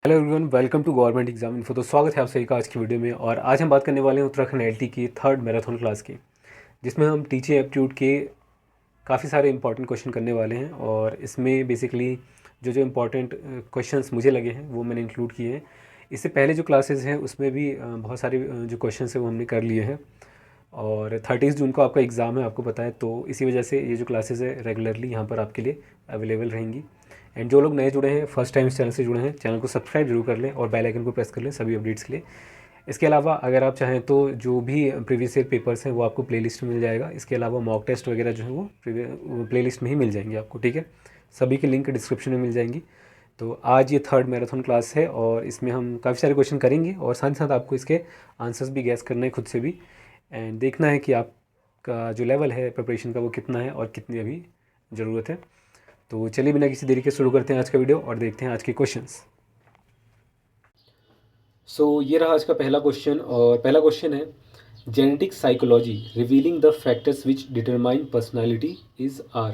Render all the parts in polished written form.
Hello everyone, welcome to government exam info. तो स्वागत है आप सभी का आज की वीडियो में। और आज हम बात करने वाले हैं उत्तराखंड एलटी की थर्ड मैराथन क्लास की, जिसमें हम टीचिंग एप्टीट्यूड के काफ़ी सारे इंपॉर्टेंट क्वेश्चन करने वाले हैं। और इसमें बेसिकली जो जो इम्पॉर्टेंट क्वेश्चंस मुझे लगे हैं वो मैंने इंक्लूड किए हैं। इससे पहले जो क्लासेस हैं उसमें भी बहुत सारे जो क्वेश्चंस हैं वो हमने कर लिए हैं। और 30 जून को आपका एग्ज़ाम है, आपको पता है। तो इसी वजह से ये जो क्लासेस है रेगुलरली यहाँ पर आपके लिए अवेलेबल रहेंगी। एंड जो लोग नए जुड़े हैं, फर्स्ट टाइम इस चैनल से जुड़े हैं, चैनल को सब्सक्राइब जरूर कर लें और बेल आइकन को प्रेस कर लें सभी अपडेट्स के लिए। इसके अलावा अगर आप चाहें तो जो भी प्रीवियस ईयर पेपर्स हैं वो आपको प्लेलिस्ट में मिल जाएगा। इसके अलावा मॉक टेस्ट वगैरह जो है वो प्लेलिस्ट में ही मिल जाएंगे आपको, ठीक है। सभी की लिंक डिस्क्रिप्शन में मिल जाएंगी। तो आज ये थर्ड मैराथन क्लास है और इसमें हम काफ़ी सारे क्वेश्चन करेंगे और साथ ही साथ आपको इसके आंसर्स भी गैस करना है खुद से भी। एंड देखना है कि आपका जो लेवल है प्रिपरेशन का वो कितना है और कितनी अभी ज़रूरत है। तो चलिए बिना किसी देरी के शुरू करते हैं आज का वीडियो और देखते हैं आज के क्वेश्चंस। ये रहा आज का पहला क्वेश्चन। और पहला क्वेश्चन है, genetic psychology revealing the factors which determine personality is are.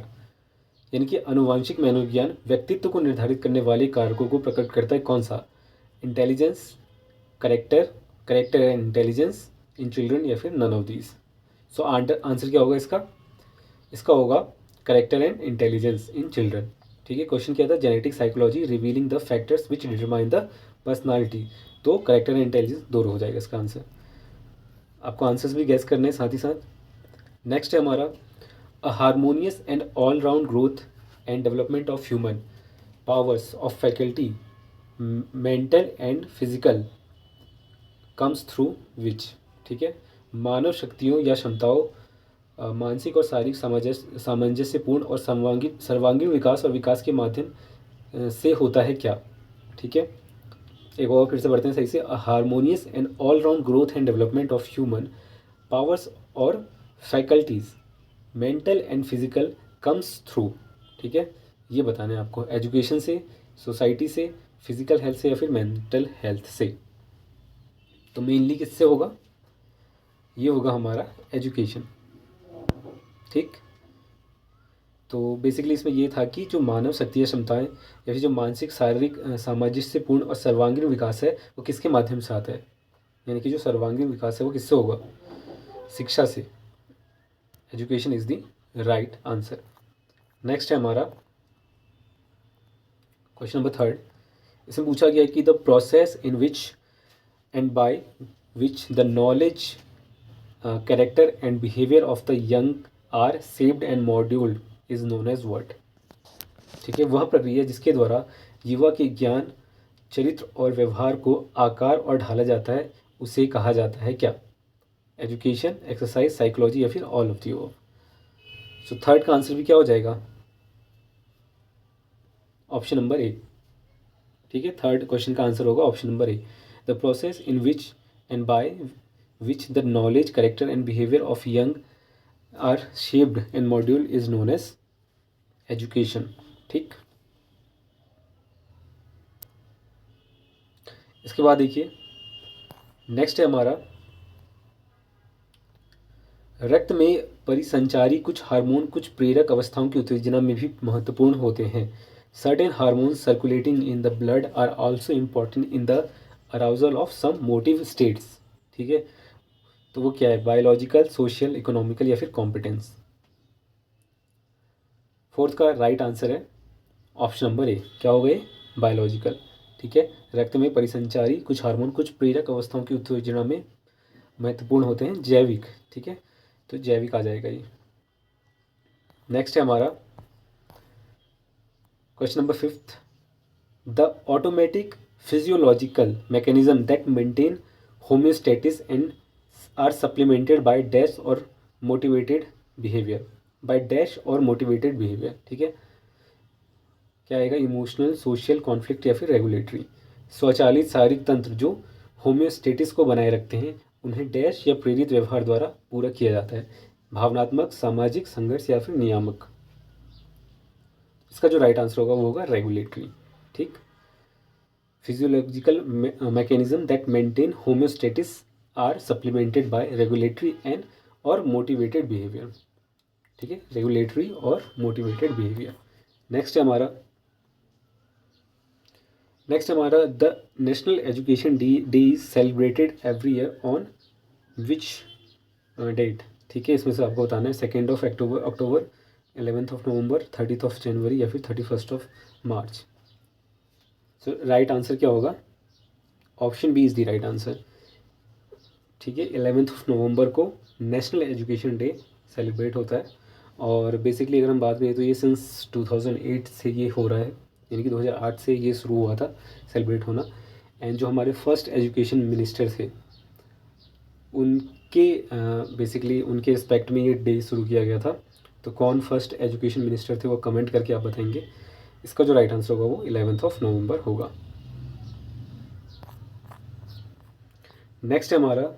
यानी कि आनुवांशिक मनोविज्ञान व्यक्तित्व को निर्धारित करने वाले कारकों को प्रकट करता है। कौन सा? Intelligence, character, character and intelligence in children, या फिर none of these. So answer क्या होगा इसका? इसका होगा character and intelligence in children. ठीक है। क्वेश्चन क्या था? Genetic psychology revealing the factors which determine the personality. तो करेक्टर एंड इंटेलिजेंस दोनों हो जाएगा इसका आंसर। आपको आंसर्स भी गैस करने हैं साथ ही साथ। नेक्स्ट है हमारा, a harmonious and all round growth and development of human powers of faculty mental and physical comes through which. ठीक है। मानव शक्तियों या क्षमताओं मानसिक और शारीरिक सामंजस्यपूर्ण और सर्वांगीण विकास और विकास के माध्यम से होता है क्या? ठीक है। एक और फिर से बढ़ते हैं सही से। Harmonious and all round growth and development of human powers और faculties mental and physical comes through. ठीक है। ये बताना है आपको, एजुकेशन से, सोसाइटी से, फिजिकल हेल्थ से, या फिर मेंटल हेल्थ से। तो मेनली किससे होगा? ये होगा हमारा एजुकेशन। ठीक। तो बेसिकली इसमें ये था कि जो मानव शक्ति या क्षमताएं या फिर जो मानसिक शारीरिक सामंजस्यपूर्ण और सर्वांगीण विकास है वो किसके माध्यम से आता है? यानी कि जो सर्वांगीण विकास है वो किससे होगा? शिक्षा से। Education is the right answer. Next है हमारा क्वेश्चन नंबर थर्ड। इसमें पूछा गया है कि the process in which and by which the knowledge character and behaviour of the young are saved and moulded is known as what. ठीक है। वह प्रक्रिया जिसके द्वारा युवा के ज्ञान, चरित्र और व्यवहार को आकार और ढाला जाता है उसे कहा जाता है क्या? एजुकेशन, एक्सरसाइज, साइकोलॉजी, या फिर all of the above. So third का आंसर भी क्या हो जाएगा? Option number A. ठीक है। थर्ड क्वेश्चन का आंसर होगा option number A. The process in which and by which the knowledge, character and behaviour of young are shaped and module is known as education. ठीक। इसके बाद देखिए, next है हमारा, रक्त में परिसंचारी कुछ हार्मोन कुछ प्रेरक अवस्थाओं की उत्तेजना में भी महत्वपूर्ण होते हैं। Certain hormones circulating in the blood are also important in the arousal of some motive states. ठीक है। तो वो क्या है? बायोलॉजिकल, सोशल, इकोनॉमिकल, या फिर कॉम्पिटेंस। फोर्थ का राइट आंसर है ऑप्शन नंबर ए। क्या हो गए? बायोलॉजिकल। ठीक है। रक्त में परिसंचारी कुछ हार्मोन कुछ प्रेरक अवस्थाओं की उत्तेजना में महत्वपूर्ण होते हैं। जैविक। ठीक है। तो जैविक आ जाएगा ये। नेक्स्ट है हमारा question number fifth. The automatic physiological mechanism that maintain homeostasis and are supplemented by dash और मोटिवेटेड बिहेवियर। बाय डैश और मोटिवेटेड बिहेवियर। ठीक है। क्या आएगा? इमोशनल, सोशल, कॉन्फ्लिक्ट, या फिर रेगुलेटरी। स्वचालित शारीरिक तंत्र जो होम्योस्टेटिस को बनाए रखते हैं उन्हें डैश या प्रेरित व्यवहार द्वारा पूरा किया जाता है। भावनात्मक, सामाजिक, संघर्ष, या फिर नियामक। इसका जो राइट आंसर होगा वो होगा रेगुलेटरी। ठीक। Physiological mechanism that maintain homeostasis are supplemented by regulatory and और मोटिवेटेड बिहेवियर। ठीक है। रेगुलेटरी और मोटिवेटेड बिहेवियर। नेक्स्ट है हमारा, नेक्स्ट हमारा the national education day is celebrated every year on which date. ठीक है, इसमें से आपको बताना है 2 अक्टूबर 11 नवंबर 30 जनवरी या फिर 31 मार्च। सो राइट आंसर क्या होगा? Option B is the right answer. ठीक है, 11 नवंबर को नेशनल एजुकेशन डे सेलिब्रेट होता है। और बेसिकली अगर हम बात करें तो ये सिंस 2008 से ये हो रहा है, यानी कि 2008 से ये शुरू हुआ था सेलिब्रेट होना। एंड जो हमारे फर्स्ट एजुकेशन मिनिस्टर थे उनके बेसिकली उनके रिस्पेक्ट में ये डे शुरू किया गया था। तो कौन फर्स्ट एजुकेशन मिनिस्टर थे वो कमेंट करके आप बताएंगे। इसका जो राइट आंसर होगा वो 11 नवंबर होगा। नेक्स्ट है हमारा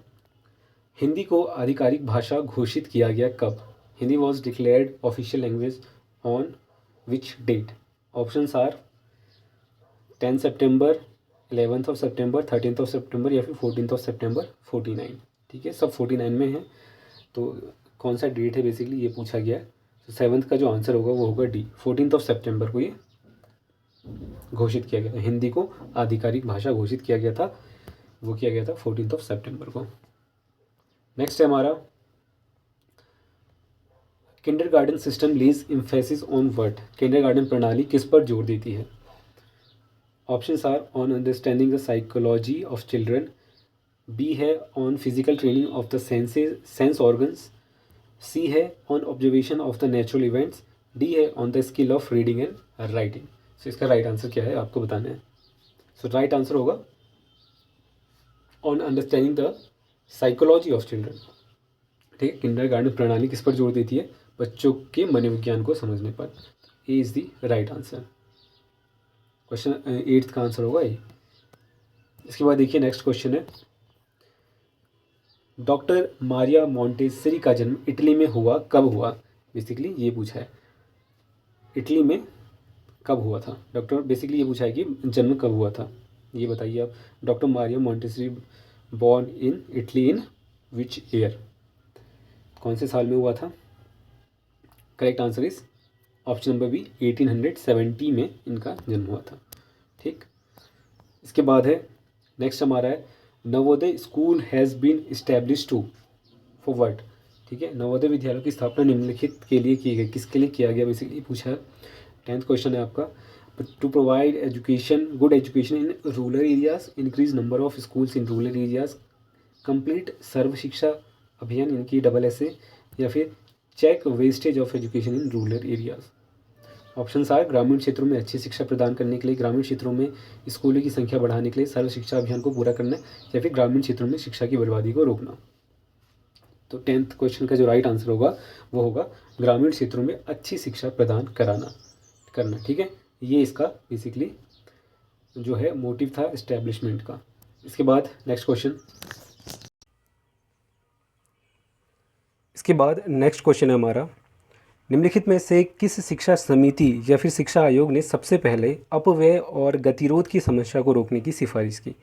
हिंदी को आधिकारिक भाषा घोषित किया गया कब? Hindi was declared official language on which date? Options are 10 सितंबर, 11 सितंबर, 13 सितंबर या फिर 14 सितंबर 49। ठीक है, सब 49 में है। तो कौन सा डेट है बेसिकली ये पूछा गया है। तो 7th का जो आंसर होगा वो होगा डी, 14 सितंबर को ये घोषित किया गया था। हिंदी को आधिकारिक भाषा घोषित किया गया था, वो किया गया था 14 सितंबर को। नेक्स्ट है हमारा kindergarten system lays emphasis on what? Kindergarten प्रणाली किस पर जोर देती है? Options are on understanding the psychology of children, B है on physical training of the sense organs, C है on observation of the natural events, D है on the skill of reading and writing. So इसका right answer क्या है आपको बताना है। So right answer होगा on understanding the psychology of children. ठीक है, किंडरगार्टन प्रणाली किस पर जोर देती है? बच्चों के मनोविज्ञान को समझने पर। A is the right answer. Question 8th का आंसर होगा ए। इसके बाद देखिए नेक्स्ट क्वेश्चन है डॉक्टर मारिया मोंटेसरी का जन्म इटली में हुआ कब हुआ? बेसिकली ये पूछा है इटली में कब हुआ था। डॉक्टर बेसिकली ये पूछा है कि जन्म कब हुआ था, ये बताइए आप। Doctor Maria Montessori born in Italy in which year? कौन से साल में हुआ था? Correct answer is option number B, 1870 में इनका जन्म हुआ था। ठीक, इसके बाद है नेक्स्ट हमारा है Navodaya school has been establish to for what? ठीक है, नवोदय विद्यालयों की स्थापना निम्नलिखित के लिए की गई, किसके लिए किया गया बेसिकली पूछा है। 10th क्वेश्चन है आपका to provide education good education in rural areas, increase number of schools in rural areas, complete Sarva Shiksha Abhiyan इनकी SS, या फिर check wastage of education in rural areas. Options are ग्रामीण क्षेत्रों में अच्छी शिक्षा प्रदान करने के लिए, ग्रामीण क्षेत्रों में स्कूलों की संख्या बढ़ाने के लिए, सर्व शिक्षा अभियान को पूरा करना, या फिर ग्रामीण क्षेत्रों में शिक्षा की बर्बादी को रोकना। तो 10th क्वेश्चन का जो राइट आंसर होगा वो होगा ग्रामीण क्षेत्रों में अच्छी शिक्षा प्रदान करना। ठीक है, ये इसका बेसिकली जो है मोटिव था इस्टेब्लिशमेंट का। इसके बाद नेक्स्ट क्वेश्चन है हमारा निम्नलिखित में से किस शिक्षा समिति या फिर शिक्षा आयोग ने सबसे पहले अपव्यय और गतिरोध की समस्या को रोकने की सिफारिश की?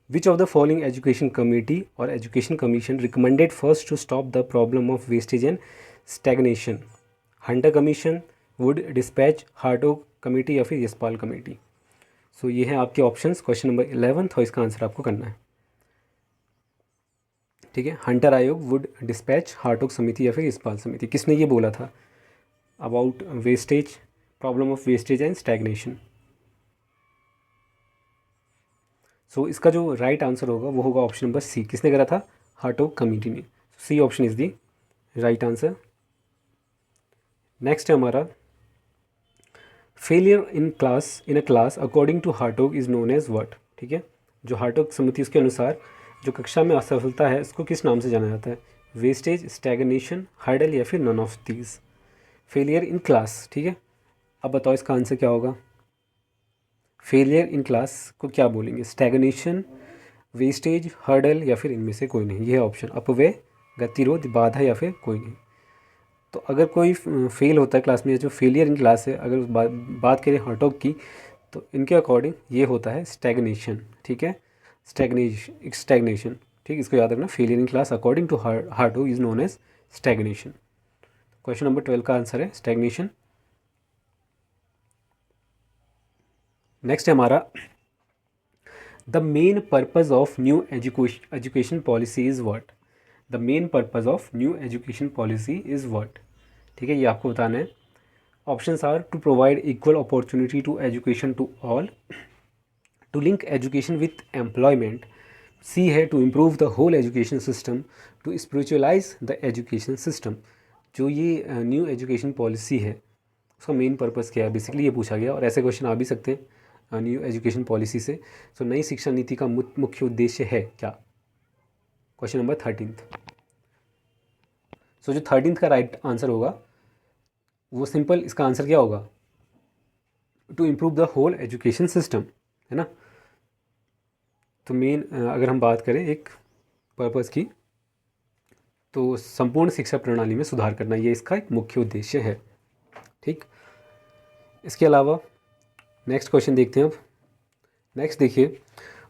Which of the following education committee और education commission recommended first to stop the problem of wastage and stagnation? Hunter commission, wood dispatch, Hartog committee या फिर यशपाल कमेटी? सो ये हैं आपके ऑप्शंस क्वेश्चन नंबर 11 और इसका आंसर आपको करना है। ठीक है, हंटर आयोग, वुड डिस्पैच, हार्टोग समिति या फिर यशपाल समिति। किसने ये बोला था about wastage, problem of wastage and stagnation? So इसका जो राइट आंसर होगा वो होगा ऑप्शन नंबर सी। किसने करा था? हार्टोग कमेटी ने। C option is the right answer. Next है हमारा failure in a class according to Hartog is known as what? ठीक है, जो हार्टोग समिति उसके अनुसार जो कक्षा में असफलता है इसको किस नाम से जाना जाता है? वेस्टेज, स्टैग्नेशन, हर्डल या फिर none of these? Failure in class. ठीक है, अब बताओ इसका आंसर क्या होगा? फेलियर इन क्लास को क्या बोलेंगे? स्टैग्नेशन, वेस्टेज, हर्डल या फिर इनमें से कोई नहीं? ये है ऑप्शन, अपव्यय, गतिरोध, बाधा या फिर कोई नहीं। तो अगर कोई फेल होता है क्लास में, जो फेलियर इन क्लास है, अगर बात करें हार्टोग की तो इनके अकॉर्डिंग ये होता है स्टैग्नेशन। ठीक है, स्टैग्नेशन। ठीक, इसको याद रखना, failure in class according to Hartog is known as stagnation. Question number 12 का आंसर है स्टैग्नेशन। नेक्स्ट है हमारा the main purpose of new education policy is what? The main purpose of new education policy is what? ठीक है, ये आपको बताना है। Options are to provide equal opportunity to education to all, to link education with employment, C है to improve the whole education system, to spiritualize the education system. जो ये new education policy है उसका मेन पर्पज़ क्या है, basically ये पूछा गया। और ऐसे क्वेश्चन आ भी सकते हैं न्यू एजुकेशन पॉलिसी से। सो नई शिक्षा नीति का मुख्य उद्देश्य है क्या? Question number 13। सो जो 13 का राइट आंसर होगा वो सिंपल, इसका आंसर क्या होगा? To improve the whole education system, है ना। तो मेन अगर हम बात करें एक पर्पज़ की, तो संपूर्ण शिक्षा प्रणाली में सुधार करना, ये इसका एक मुख्य उद्देश्य है। ठीक, इसके अलावा नेक्स्ट क्वेश्चन देखते हैं अब। नेक्स्ट देखिए,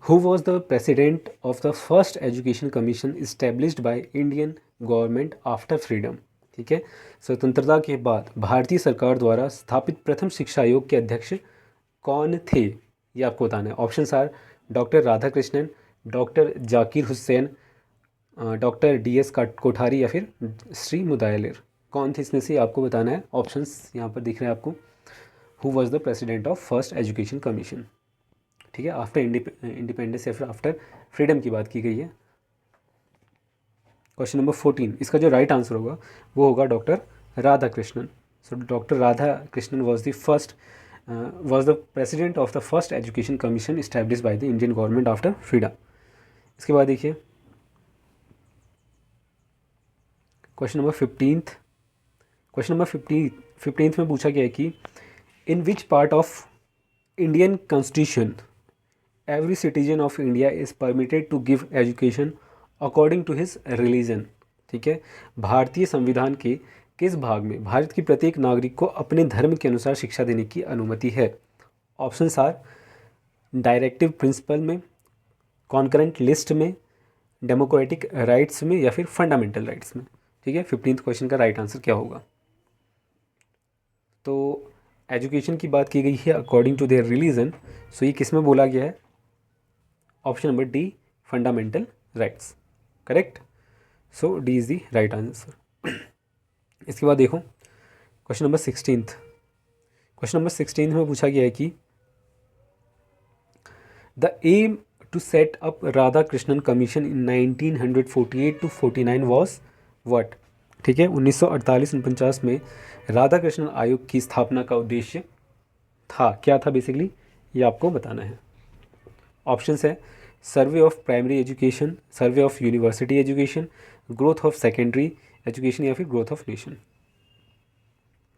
who was the president of the first education commission established by Indian government after freedom? ठीक है, स्वतंत्रता के बाद भारतीय सरकार द्वारा स्थापित प्रथम शिक्षा आयोग के अध्यक्ष कौन थे? ये आपको बताना है। Options are doctor Radhakrishnan, doctor Zakir Hussain, doctor DS Kothari या फिर श्री मुदायलिर। कौन थे इसमें से आपको बताना है। ऑप्शंस यहाँ पर दिख रहे हैं आपको। Who was the president of first education commission? ठीक है, आफ्टर इंडिपेंडेंस या फिर आफ्टर फ्रीडम की बात की गई है। क्वेश्चन नंबर 14, इसका जो राइट आंसर होगा वो होगा doctor Radhakrishnan. So doctor Radhakrishnan was the president of the first education commission established by the Indian government after freedom. इसके बाद देखिए क्वेश्चन नंबर 15। क्वेश्चन नंबर 15 में पूछा गया है कि in which part of Indian constitution every citizen of India is permitted to give education according to his religion? ठीक है, भारतीय संविधान के किस भाग में भारत की प्रत्येक नागरिक को अपने धर्म के अनुसार शिक्षा देने की अनुमति है? ऑप्शंस आर डायरेक्टिव प्रिंसिपल में, कॉन्करेंट लिस्ट में, डेमोक्रेटिक राइट्स में या फिर फंडामेंटल राइट्स में। ठीक है, 15th क्वेश्चन का राइट आंसर क्या होगा? तो एजुकेशन की बात की गई है अकॉर्डिंग टू देयर रिलीजन, सो ये किस में बोला गया है? Option number D, fundamental rights. Correct, so D is the right answer. इसके बाद देखो क्वेश्चन नंबर 16। क्वेश्चन नंबर 16 में पूछा गया है कि the aim to set up Radhakrishnan commission in 1948 to 49 was what? ठीक है, 1948-49 में राधा कृष्णन आयोग की स्थापना का उद्देश्य था, क्या था बेसिकली, ये आपको बताना है। ऑप्शंस है survey of primary education, survey of university education, growth of secondary education या फिर ग्रोथ ऑफ नेशन।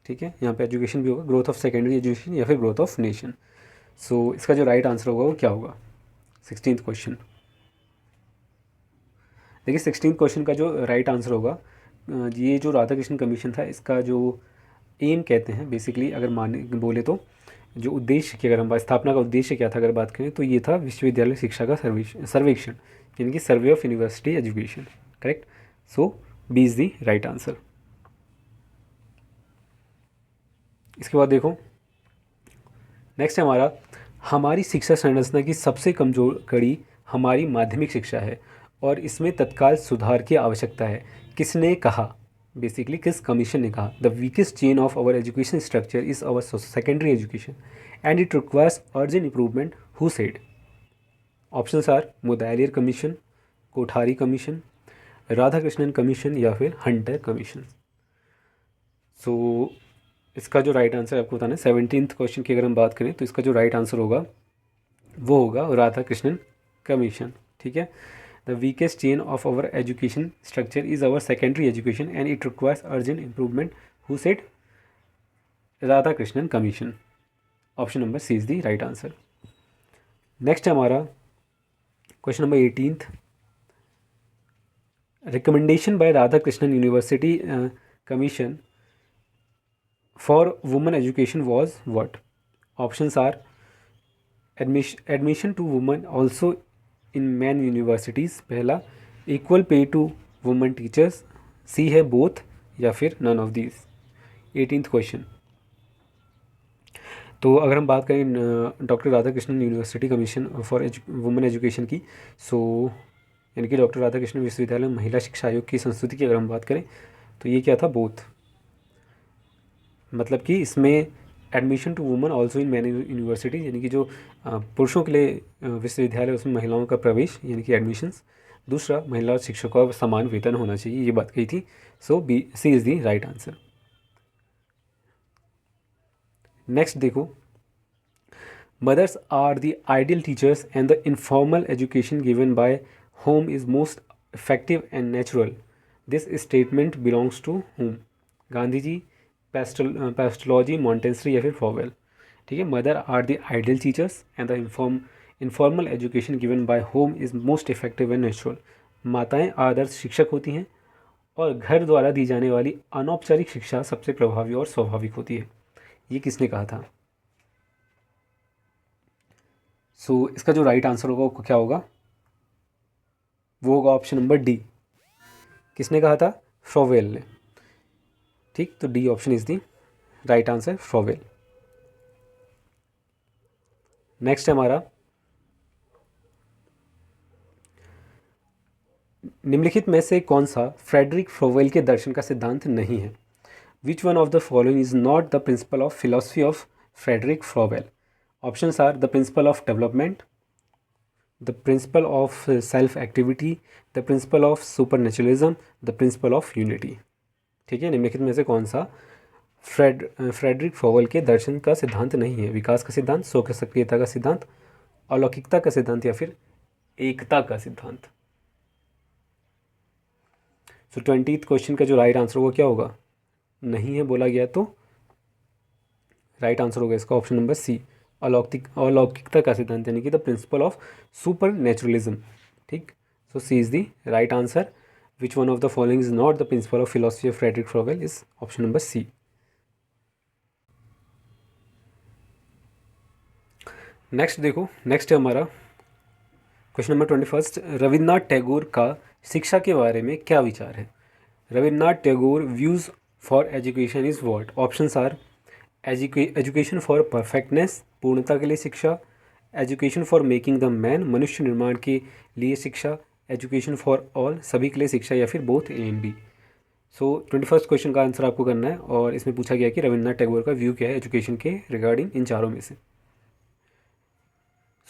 ठीक है, यहाँ पे एजुकेशन भी होगा, ग्रोथ ऑफ सेकेंडरी एजुकेशन या फिर ग्रोथ ऑफ नेशन। सो इसका जो राइट आंसर होगा वो क्या होगा? 16th question. देखिए 16th क्वेश्चन का जो राइट आंसर होगा, ये जो राधा कृष्ण कमीशन था इसका जो एम कहते हैं बेसिकली, अगर माने बोले तो जो उद्देश्य की, अगर हम स्थापना का उद्देश्य क्या था अगर बात करें तो ये था विश्वविद्यालय शिक्षा का सर्वेक्षण, यानी कि survey of university education. Correct, so B is the right answer. इसके बाद देखो नेक्स्ट है हमारी शिक्षा संरचना की सबसे कमजोर कड़ी हमारी माध्यमिक शिक्षा है और इसमें तत्काल सुधार की आवश्यकता है। किसने कहा? बेसिकली किस कमीशन ने कहा? The weakest chain of our education structure is our secondary education and it requires urgent improvement. Who said? Options are Mudaliar commission, Kothari commission, Radhakrishnan commission या फिर हंटर कमीशन। सो इसका जो राइट आंसर आपको बताना है 17th क्वेश्चन की अगर हम बात करें तो इसका जो राइट आंसर होगा वो होगा राधाकृष्णन कमीशन। ठीक है, the weakest chain of our education structure is our secondary education and it requires urgent improvement. Who said? Radhakrishnan commission. Option number C is the right answer. Next है हमारा question number 18th। Recommendation by Radhakrishnan university commission for women education was what? Options are admission to women also in men universities, पहला equal pay to women teachers, सी है both या फिर none of these। 18th question. तो अगर हम बात करें doctor Radhakrishnan university commission for women education की, सो यानी कि डॉक्टर राधाकृष्णन विश्वविद्यालय महिला शिक्षा आयोग की संस्तुति की अगर हम बात करें तो ये क्या था, बोथ, मतलब कि इसमें admission to women also in men university, यानी कि जो पुरुषों के लिए विश्वविद्यालय उसमें महिलाओं का प्रवेश यानी कि एडमिशन्स, दूसरा महिला शिक्षकों का समान वेतन होना चाहिए, ये बात कही थी। So B C is the right answer. Next देखो, mothers are the ideal teachers and the informal education given by home is most effective and natural. This statement belongs to whom? Gandhi ji, Pestalozzi, Montessori या फिर Froebel. ठीक है, mother are the ideal teachers and the informal education given by home is most effective and natural. माताएं आदर्श शिक्षक होती हैं और घर द्वारा दी जाने वाली अनौपचारिक शिक्षा सबसे प्रभावी और स्वाभाविक होती है। ये किसने कहा था? सो इसका जो राइट आंसर होगा वो क्या होगा? वो होगा ऑप्शन नंबर डी। किसने कहा था? फ्रोवेल ने। ठीक, तो D option is the right answer, फ्रोवेल। Next है हमारा, निम्नलिखित में से कौन सा फ्रेडरिक फ्रोवेल के दर्शन का सिद्धांत नहीं है? Which one of the following is not the principle of philosophy of Friedrich Froebel? Options are the principle of development, the principle of self activity, the principle of supernaturalism, the principle of unity। ठीक है, निम्नलिखित में से कौन सा Frederick फ्रोवेल के दर्शन का सिद्धांत नहीं है? विकास का सिद्धांत, स्वयं सक्रियता का सिद्धांत, अलौकिकता का सिद्धांत या फिर एकता का सिद्धांत। सो 20th क्वेश्चन का जो राइट आंसर होगा क्या होगा? नहीं है बोला गया तो राइट आंसर होगा इसका ऑप्शन नंबर सी, अलौकिकता का सिद्धांत, यानी कि the principle of supernaturalism. ठीक, so C is the right answer. Which one of the following is not the principle of philosophy of Friedrich Froebel is option number C. Next देखो, next है हमारा question number 21। Rabindranath Tagore का शिक्षा के बारे में क्या विचार है? Rabindranath Tagore views for education is what? Options are education for perfectness, पूर्णता के लिए शिक्षा, education for making the man, मनुष्य निर्माण के लिए शिक्षा, एजुकेशन फॉर ऑल, सभी के लिए शिक्षा, या फिर both A and B. So 21st question का आंसर आपको करना है और इसमें पूछा गया कि रविन्द्रनाथ टैगोर का व्यू क्या है एजुकेशन के रिगार्डिंग इन चारों में से।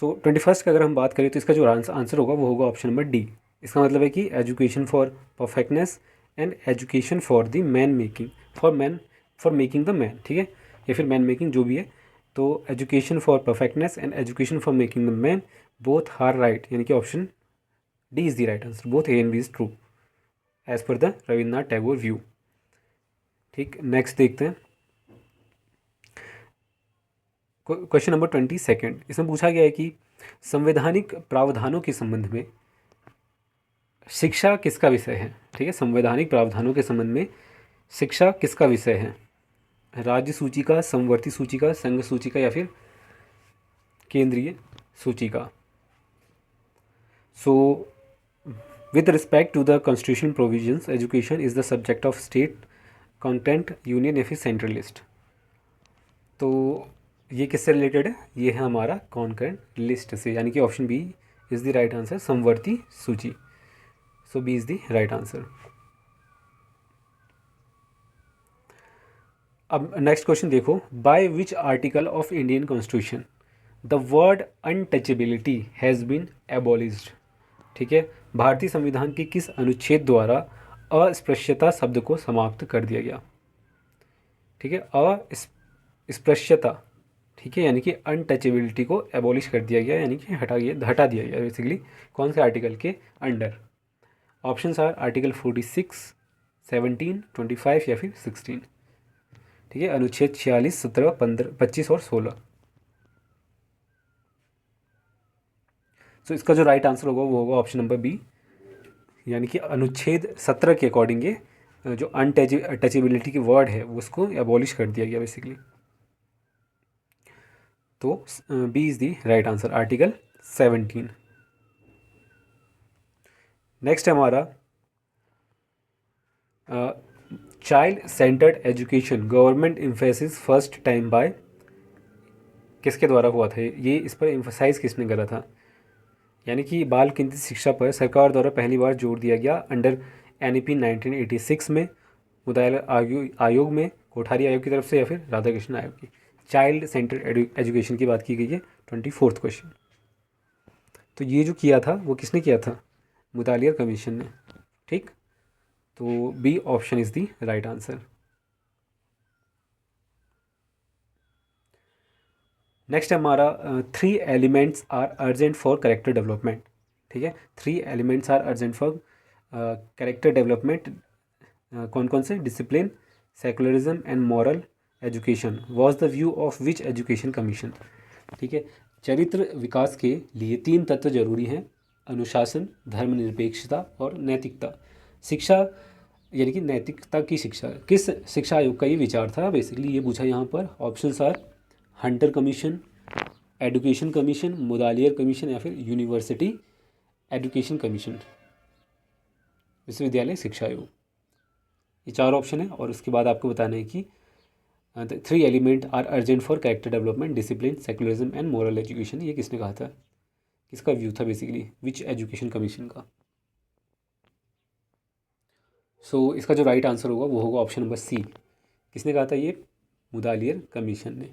सो 21st का अगर हम बात करें तो इसका जो आंसर होगा वो होगा ऑप्शन नंबर डी। इसका मतलब है कि education for perfectness and education for the man making, for making the man, ठीक है, या फिर मैन मेकिंग जो भी है। तो education for perfectness and education for making the man both are right, यानी कि option D is the right answer, both A and B is true as per the Rabindranath Tagore view. ठीक, नेक्स्ट देखते हैं question number 22। इसमें पूछा गया है कि संवैधानिक प्रावधानों के संबंध में शिक्षा किसका विषय है? ठीक है, संवैधानिक प्रावधानों के संबंध में शिक्षा किसका विषय है? राज्य सूची का, समवर्ती सूची का, संघ सूची का, या फिर केंद्रीय सूची का? So with respect to the constitution provisions education is the subject of state, content, union या फिर सेंट्रलिस्ट। तो ये किससे रिलेटेड है? ये है हमारा कॉन्करेंट लिस्ट से, यानी कि option B is the right answer, समवर्ती सूची। So B is the right answer. अब नेक्स्ट क्वेश्चन देखो, by which article of Indian constitution the word untouchability has been abolished? ठीक है, भारतीय संविधान के किस अनुच्छेद द्वारा अस्पृश्यता शब्द को समाप्त कर दिया गया? ठीक है, अस्पृश्यता, ठीक है, यानी कि अनटचेबिलिटी को एबॉलिश कर दिया गया, यानी कि हटा दिया गया बेसिकली। कौन से आर्टिकल के अंडर? ऑप्शंस आर आर्टिकल 46, 17, 25 या फिर 16। ठीक है, अनुच्छेद 46, 17, 15, 25 और 16। तो इसका जो राइट आंसर होगा वो होगा ऑप्शन नंबर बी, यानी कि अनुच्छेद 17 के अकॉर्डिंग ये जो अनटचेबिलिटी की वर्ड है उसको एबॉलिश कर दिया गया बेसिकली। तो B is the right answer, article 17। नेक्स्ट है हमारा child centred education government emphasis first time by किसके द्वारा हुआ था ये, इस पर एम्फसाइज किसने करा था? यानी कि बाल केंद्रित शिक्षा पर सरकार द्वारा पहली बार जोर दिया गया अंडर NEP 1986 में, मुदायल आयोग में, कोठारी आयोग की तरफ से, या फिर राधाकृष्णन आयोग की? चाइल्ड सेंटर्ड एजुकेशन की बात की गई है। 24th question. तो ये जो किया था वो किसने किया था? मुदालियर कमीशन ने। ठीक, तो B option is the right answer. Next हमारा 3 elements are urgent for character development. ठीक है, 3 elements are urgent for character development. कौन कौन से? Discipline, secularism and moral education was the view of which education commission. ठीक है, चरित्र विकास के लिए 3 तत्व जरूरी हैं: अनुशासन, धर्मनिरपेक्षता और नैतिकता। शिक्षा यानी कि नैतिकता की शिक्षा किस शिक्षा आयोग का ये विचार था? बेसिकली ये पूछा यहाँ पर। Options are Hunter commission, education commission, Mudaliar commission, या फिर यूनिवर्सिटी एजुकेशन कमीशन, विश्वविद्यालय शिक्षा आयोग। ये 4 ऑप्शन है और उसके बाद आपको बताना है कि 3 element are urgent for character development, discipline, secularism and moral education. ये किसने कहा था? किसका व्यू था बेसिकली? विच एजुकेशन कमीशन का? सो इसका जो राइट आंसर होगा वो होगा ऑप्शन नंबर सी। किसने कहा था ये? मुदालियर कमीशन ने,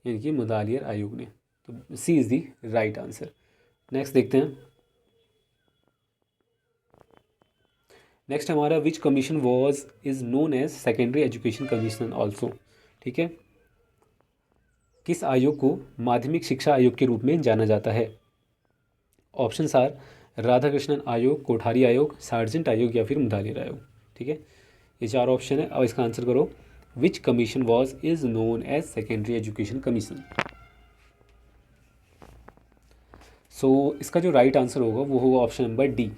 यानी कि मुदालियर आयोग ने। तो C is the right answer. Next देखते हैं। नेक्स्ट हमारा which commission was is known as secondary education commission also. ठीक है, किस आयोग को माध्यमिक शिक्षा आयोग के रूप में जाना जाता है? ऑप्शन आर राधाकृष्णन आयोग, कोठारी आयोग, सार्जेंट आयोग, या फिर मुदालियर आयोग। ठीक है, ये 4 ऑप्शन है। अब इसका आंसर करो। Which commission was is known as secondary education commission. So इसका जो राइट आंसर होगा वो होगा ऑप्शन नंबर डी।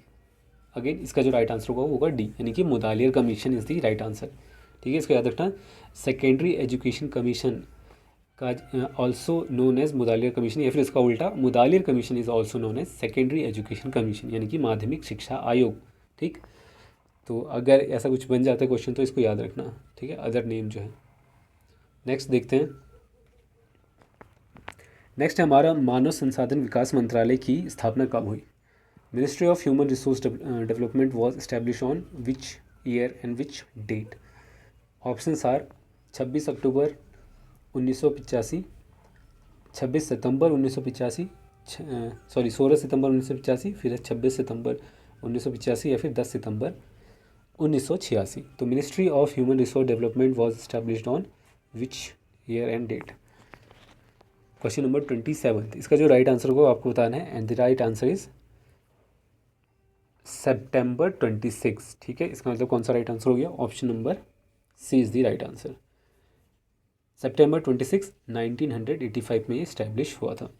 अगेन इसका जो राइट आंसर होगा वो होगा डी, यानी कि Mudaliar commission is the right answer. ठीक है, इसको याद रखना। सेकेंडरी एजुकेशन कमीशन का also known as Mudaliar commission, या फिर इसका उल्टा, Mudaliar commission is also known as secondary education commission, यानी कि माध्यमिक शिक्षा आयोग। ठीक, तो अगर ऐसा कुछ बन जाता है क्वेश्चन तो इसको याद रखना। ठीक है, अदर नेम जो है। नेक्स्ट देखते हैं। नेक्स्ट हमारा मानव संसाधन विकास मंत्रालय की स्थापना कब हुई? Ministry of human resource development was establish on which year and which date? Options are 26 अक्टूबर 1985, 26 सितंबर 1985, सॉरी 16 सितंबर 1985, फिर 26 सितंबर 1985, या फिर 10 सितंबर 1986। तो ministry of human resource development was established on which year and date? Question number 27। इसका जो राइट आंसर होगा आपको बताना है, and the right answer is September 26। ठीक है, इसका मतलब कौन सा राइट आंसर हो गया? Option number C is the right answer. September 26, 1985 में ये इस्टेब्लिश हुआ था।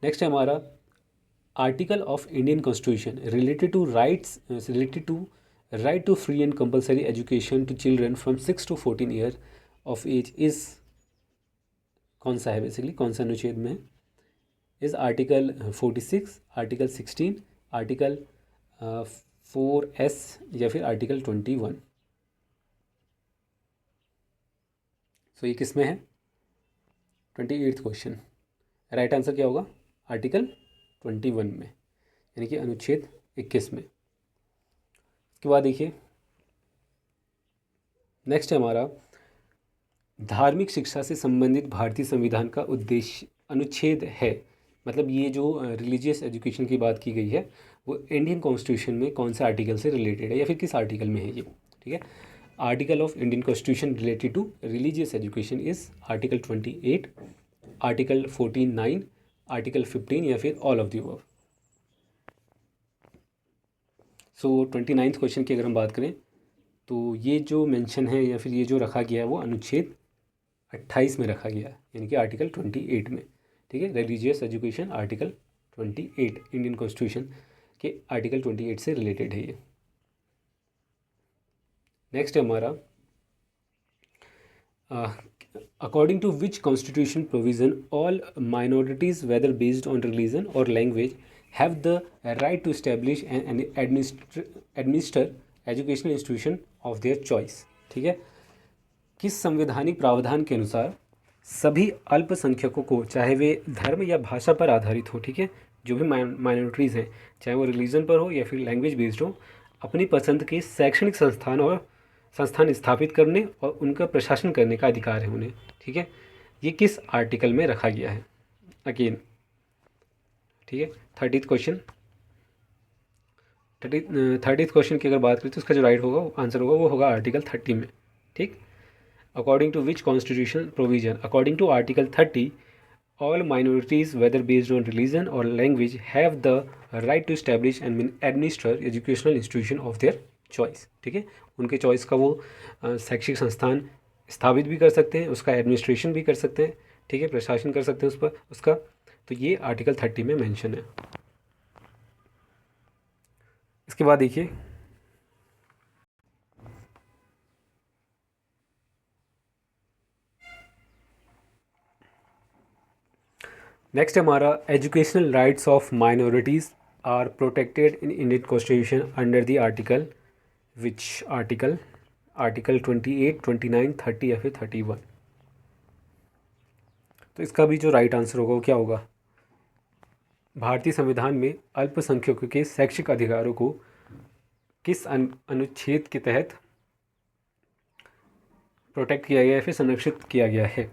नेक्स्ट है हमारा article of Indian constitution related to right to free and compulsory education to children from 6 to 14 year of age is कौन सा है? बेसिकली कौन सा अनुच्छेद में? Is article 46, article 16, article 4S, या फिर आर्टिकल 21? सो ये किस में है? 28th question. राइट आंसर क्या होगा? आर्टिकल 21 में, यानी कि अनुच्छेद 21 में। इसके बाद देखिए नेक्स्ट है हमारा धार्मिक शिक्षा से संबंधित भारतीय संविधान का उद्देश्य अनुच्छेद है। मतलब ये जो रिलीजियस एजुकेशन की बात की गई है वो इंडियन कॉन्स्टिट्यूशन में कौन से आर्टिकल से रिलेटेड है, या फिर किस आर्टिकल में है ये? ठीक है, article of Indian constitution related to religious education is article 28, article 14(9), article 15, या फिर all of the above? So 29th क्वेश्चन की अगर हम बात करें तो ये जो मेंशन है या फिर ये जो रखा गया है वो अनुच्छेद 28 में रखा गया है, यानी कि आर्टिकल 28 में। ठीक है, religious education article 28 Indian constitution के आर्टिकल 28 से रिलेटेड है ये। नेक्स्ट है हमारा according to which constitution provision all minorities whether based on religion और language have the right to establish and administer educational institution of their choice. ठीक है, किस संवैधानिक प्रावधान के अनुसार सभी अल्पसंख्यकों को, चाहे वे धर्म या भाषा पर आधारित हो, ठीक है, जो भी माइनॉरिटीज़ हैं, चाहे वो रिलीजन पर हो या फिर लैंग्वेज बेस्ड हो, अपनी पसंद के शैक्षणिक संस्थान स्थापित करने और उनका प्रशासन करने का अधिकार है उन्हें, ठीक है। ये किस आर्टिकल में रखा गया है अगेन, ठीक है। 30th क्वेश्चन, 30th क्वेश्चन की अगर बात करें तो उसका जो राइट होगा आंसर होगा वो होगा आर्टिकल 30 में, ठीक। According to which constitutional provision, according to article 30, all minorities whether based on religion or language have the right to establish and administer educational institution of their choice, ठीक है। उनके choice का वो शैक्षिक संस्थान स्थापित भी कर सकते हैं, उसका एडमिनिस्ट्रेशन भी कर सकते हैं, ठीक है, प्रशासन कर सकते हैं उस पर उसका। तो ये आर्टिकल 30 में मेंशन है। इसके बाद देखिए नेक्स्ट हमारा educational rights of minorities are protected in Indian constitution under the article which article, article 28, 29, 30 या फिर 31। तो इसका भी जो राइट आंसर होगा वो क्या होगा, भारतीय संविधान में अल्पसंख्यकों के शैक्षिक अधिकारों को किस अनुच्छेद के तहत प्रोटेक्ट किया गया है, फिर संरक्षित किया गया है,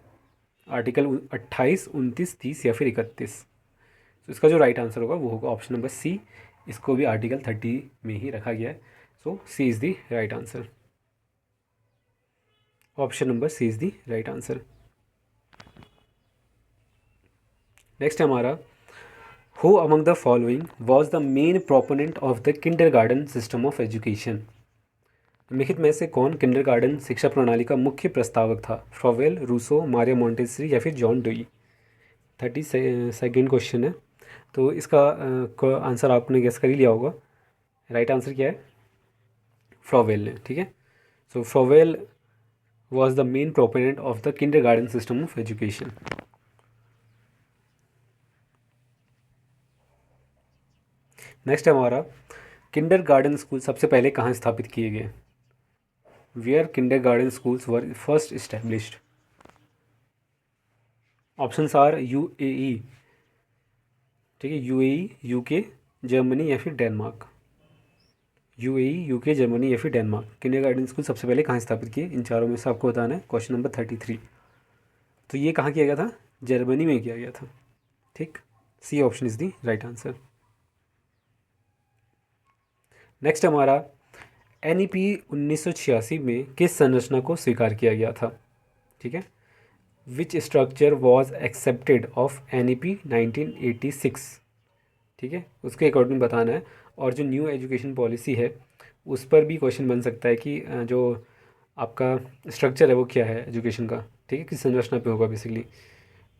आर्टिकल 28, 29, 30 या फिर 31। तो इसका जो राइट आंसर होगा वो होगा ऑप्शन नंबर सी। इसको भी आर्टिकल 30 में ही रखा गया है। So C is the right answer, option number C is the right answer. Next हमारा who among the following was the main proponent of the kindergarten system of education, निम्नलिखित में से कौन किंडरगार्टन शिक्षा प्रणाली का मुख्य प्रस्तावक था, फ्रॉवेल, रूसो, मारिया मॉन्टेसरी या फिर जॉन डुई। 32nd क्वेश्चन है, तो इसका आंसर आपने गेस कर ही लिया होगा। राइट आंसर क्या है, फ्रॉवेल ने, ठीक है। So Froebel was the main proponent of the kindergarten system of education. Next हमारा किंडरगार्टन स्कूल सबसे पहले कहाँ स्थापित किए गए, where kindergarten schools were first established. Options are UAE, ठीक है, यूएई, यूके, जर्मनी या फिर डेनमार्क। यूएई, यूके, जर्मनी या फिर डेनमार्क, किंडरगार्टन स्कूल सबसे पहले कहाँ स्थापित किए, इन चारों में से आपको बताना है। Question number 33। तो ये कहाँ किया गया था, जर्मनी में किया गया था, ठीक। C option is the right answer. Next हमारा NEP 1986 में किस संरचना को स्वीकार किया गया था, ठीक है। Which structure was accepted of NEP 1986, ठीक है, उसके अकॉर्डिंग बताना है। और जो न्यू एजुकेशन पॉलिसी है उस पर भी क्वेश्चन बन सकता है कि जो आपका स्ट्रक्चर है वो क्या है एजुकेशन का, ठीक है, किस संरचना पे होगा बेसिकली।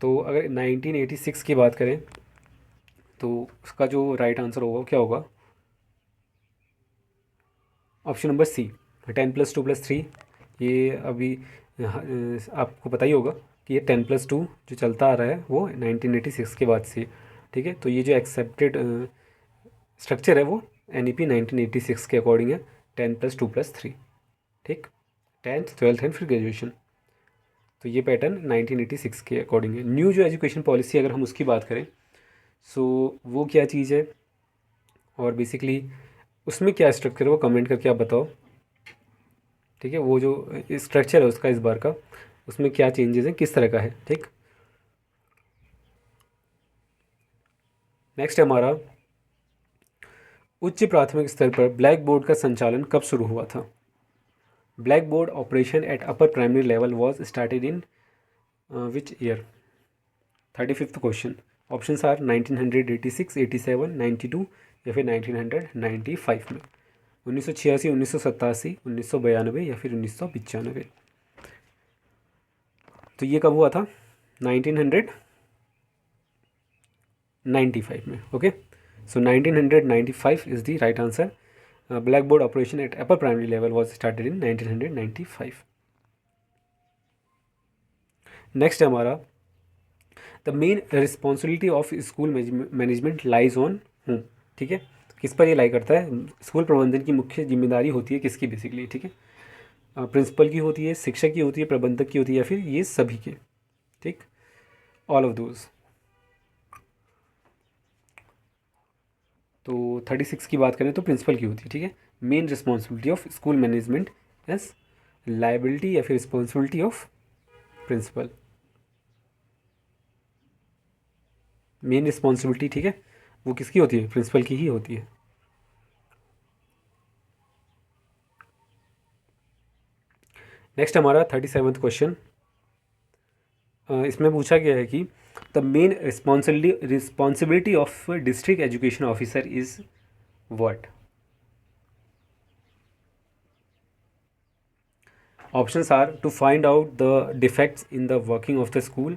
तो अगर 1986 की बात करें तो उसका जो राइट आंसर होगा वो क्या होगा, ऑप्शन नंबर सी, 10+2+3। ये अभी आपको पता ही होगा कि ये 10+2 जो चलता आ रहा है वो 1986 के बाद से, ठीक है। तो ये जो एक्सेप्टेड स्ट्रक्चर है वो NEP 1986 के अकॉर्डिंग है, 10+2+3, ठीक, 10th, 12th एंड फिर ग्रेजुएशन। तो ये पैटर्न 1986 के अकॉर्डिंग है। न्यू जो एजुकेशन पॉलिसी अगर हम उसकी बात करें सो वो क्या चीज़ है और बेसिकली उसमें क्या स्ट्रक्चर है वो कमेंट करके आप बताओ, ठीक है। वो जो स्ट्रक्चर है उसका इस बार का, उसमें क्या चेंजेस हैं, किस तरह का है, ठीक। नेक्स्ट हमारा उच्च प्राथमिक स्तर पर ब्लैक बोर्ड का संचालन कब शुरू हुआ था, blackboard operation at upper primary level was started in which year. 35th question, options are 1986, 87, 92 या फिर 1995 में। 1986, 1987, 1992 या फिर 1995। तो ये कब हुआ था, 1995 में, okay. So 1995 is the right answer. Blackboard operation at upper primary level was started in 1995। Next हमारा the main responsibility of school management lies on whom, ठीक है, किस पर ये लाई करता है, स्कूल प्रबंधन की मुख्य जिम्मेदारी होती है किसकी बेसिकली, ठीक है। प्रिंसिपल की होती है, शिक्षक की होती है, प्रबंधक की होती है, या फिर ये सभी के, ठीक, ऑल ऑफ दोज। तो 36 की बात करें तो प्रिंसिपल की होती है, ठीक है। Main responsibility of school management as liability या फिर responsibility of principal, main responsibility, ठीक है, वो किसकी होती है, प्रिंसिपल की ही होती है। नेक्स्ट हमारा 37वां क्वेश्चन, इसमें पूछा गया है कि the main responsibility of district education officer is what. Options are to find out the defects in the working of the school,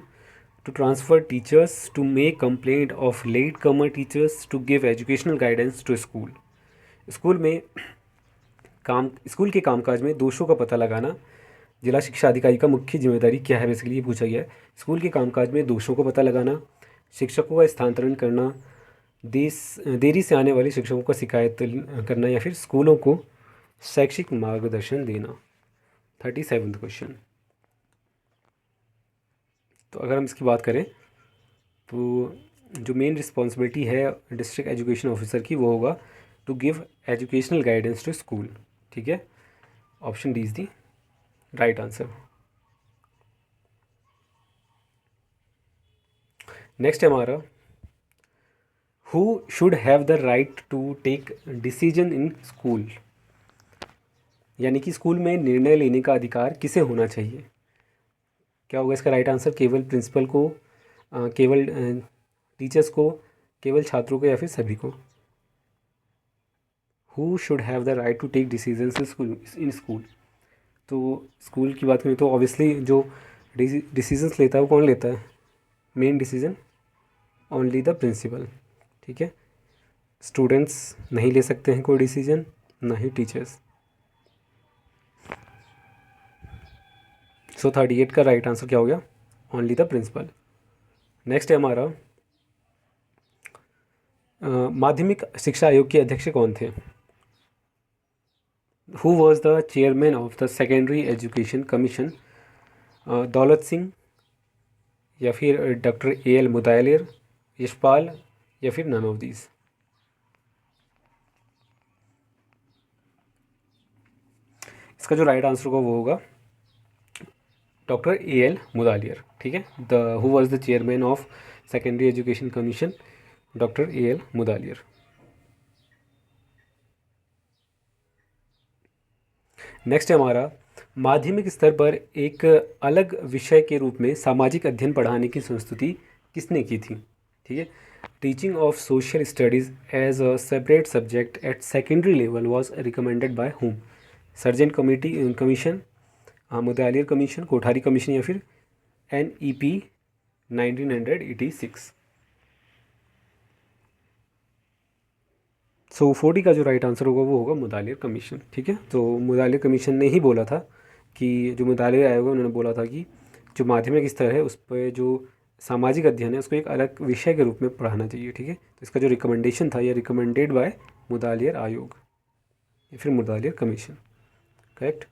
to transfer teachers, to make complaint of latecomer teachers, to give educational guidance to school. School के कामकाज में दोषों का पता लगाना जिला शिक्षा अधिकारी का मुख्य जिम्मेदारी क्या है, बेसिकली ये पूछा गया है। स्कूल के कामकाज में दोषों का पता लगाना, शिक्षकों का स्थानांतरण करना, देरी से आने वाले शिक्षकों का शिकायत करना, या फिर स्कूलों को शैक्षिक मार्गदर्शन देना। 37वां क्वेश्चन, तो अगर हम इसकी बात करें तो जो मेन रिस्पॉन्सिबिलिटी है डिस्ट्रिक्ट एजुकेशन ऑफिसर की वो होगा to give educational guidance to school, ठीक है। Option D is the right answer. Next है हमारा, who should have the right to take decision in school, यानी कि स्कूल में निर्णय लेने का अधिकार किसे होना चाहिए। क्या होगा इसका राइट आंसर, केवल प्रिंसिपल को, केवल टीचर्स को, केवल छात्रों को, या फिर सभी को। Who should have the right to take decisions in school. तो स्कूल की बात करें तो ऑब्वियसली जो डिसीजंस लेता है वो कौन लेता है, main decision only the principal, ठीक है। स्टूडेंट्स नहीं ले सकते हैं कोई डिसीजन, ना ही टीचर्स। सो 38 का राइट आंसर क्या हो गया, ओनली द प्रिंसिपल। नेक्स्ट है हमारा, माध्यमिक शिक्षा आयोग के अध्यक्ष कौन थे। Who was the chairman of the secondary education commission, Daulat Singh, या फिर doctor A L Mudaliar, Yashpal, या फिर नन ऑफ दीज। इसका जो राइट आंसर होगा वो होगा डॉक्टर ए एल मुदालियर, ठीक है। The who was the chairman of secondary education commission, doctor A L Mudaliar. Next है हमारा, माध्यमिक स्तर पर एक अलग विषय के रूप में सामाजिक अध्ययन पढ़ाने की संस्तुति किसने की थी, ठीक है। Teaching of social studies as a separate subject at secondary level was recommended by whom. Sargent committee commission, Mudaliar commission, Kothari commission, या फिर NEP 1986। सो 40 का जो राइट आंसर होगा वो होगा मुदालियर कमीशन, ठीक है। तो मुदालियर कमीशन ने ही बोला था कि जो मुदालियर आयोग है उन्होंने बोला था कि जो माध्यमिक स्तर है उस पर जो सामाजिक अध्ययन है उसको एक अलग विषय के रूप में पढ़ाना चाहिए, ठीक है। तो इसका जो रिकमेंडेशन था ये रिकमेंडेड बाय मुदालियर आयोग या फिर मुदालियर कमीशन, करेक्ट।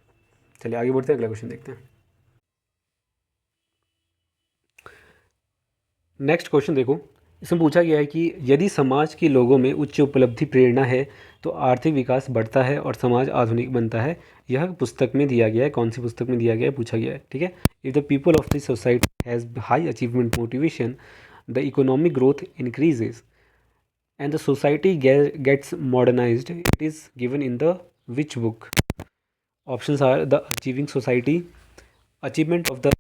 चलिए आगे बढ़ते हैं, अगला क्वेश्चन देखते हैं। नेक्स्ट क्वेश्चन देखो, इसमें पूछा गया है कि यदि समाज के लोगों में उच्च उपलब्धि प्रेरणा है तो आर्थिक विकास बढ़ता है और समाज आधुनिक बनता है। यह पुस्तक में दिया गया है, कौन सी पुस्तक में दिया गया है पूछा गया है, ठीक है। If the people of the society has high achievement motivation, the economic growth increases and the society gets modernized, it is given in the which book. Options are the achieving society, achievement of the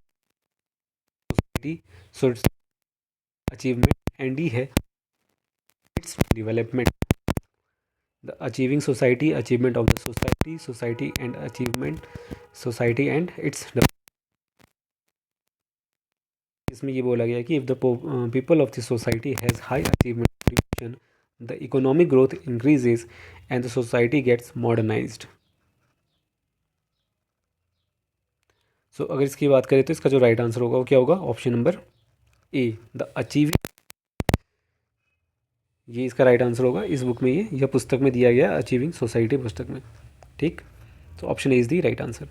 society, achievement, and D है its development. The achieving society, achievement of the society, society and achievement, society and its. इसमें ये बोला गया है कि if the people of the society has high achievement motivation, the economic growth increases and the society gets modernized. So अगर इसकी बात करें तो इसका जो राइट आंसर होगा वो क्या होगा, option number A, the achieving. ये इसका राइट आंसर होगा इस बुक में, यह पुस्तक में दिया गया अचीविंग सोसाइटी पुस्तक में, ठीक। तो option A is the right answer.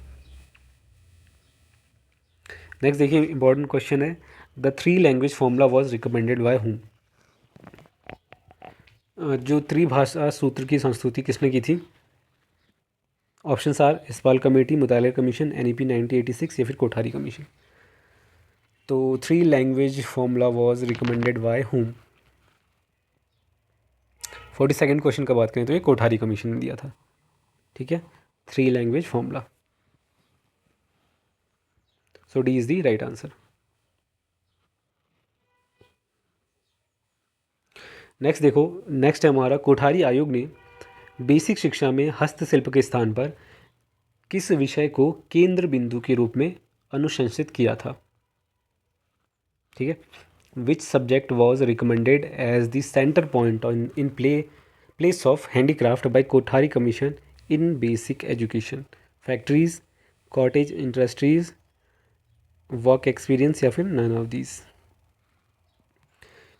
Next देखिए इंपॉर्टेंट क्वेश्चन है, the 3 language formula was recommended by whom. जो त्रिभाषा सूत्र की संस्तुति किसने की थी? ऑप्शन आर इस्पाल कमेटी, मुतालिया कमीशन, NEP 1986 या फिर कोठारी कमीशन। तो 3 language formula was recommended by whom. 42nd question का बात करें तो ये कोठारी कमीशन ने दिया था। ठीक है, 3 language formula. So D is the right answer. Next देखो, नेक्स्ट है हमारा, कोठारी आयोग ने बेसिक शिक्षा में हस्तशिल्प के स्थान पर किस विषय को केंद्र बिंदु के रूप में अनुशंसित किया था? ठीक है, which subject was recommended as the centre point in place of handicraft by Kothari commission in basic education? Factories, cottage industries, work experience या फिर नन ऑफ दीज।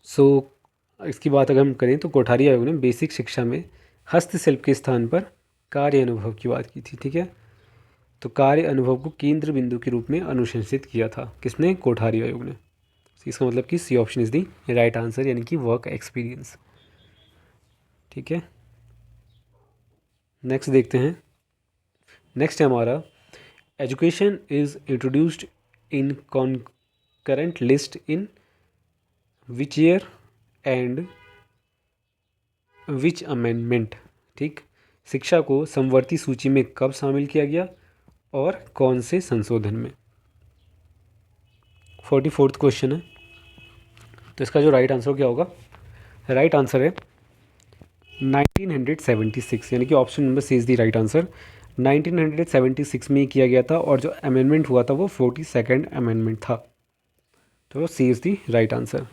सो इसकी बात अगर हम करें तो कोठारी आयोग ने बेसिक शिक्षा में हस्तशिल्प के स्थान पर कार्य अनुभव की बात की थी। ठीक है, तो कार्य अनुभव को केंद्र बिंदु के रूप में अनुशंसित किया था किसने? कोठारी आयोग ने। इसका मतलब कि C option is the right answer, यानी कि वर्क एक्सपीरियंस। ठीक है, नेक्स्ट देखते हैं। नेक्स्ट है हमारा, education is introduced in concurrent list in which year and which amendment. ठीक, शिक्षा को समवर्ती सूची में कब शामिल किया गया और कौन से संशोधन में? 44th क्वेश्चन है, तो इसका जो राइट आंसर क्या होगा? राइट आंसर है 1976, यानी कि option number C is the right answer. 1976 में किया गया था और जो अमेंडमेंट हुआ था वो 42nd अमेंडमेंट था। तो सी इज द राइट आंसर।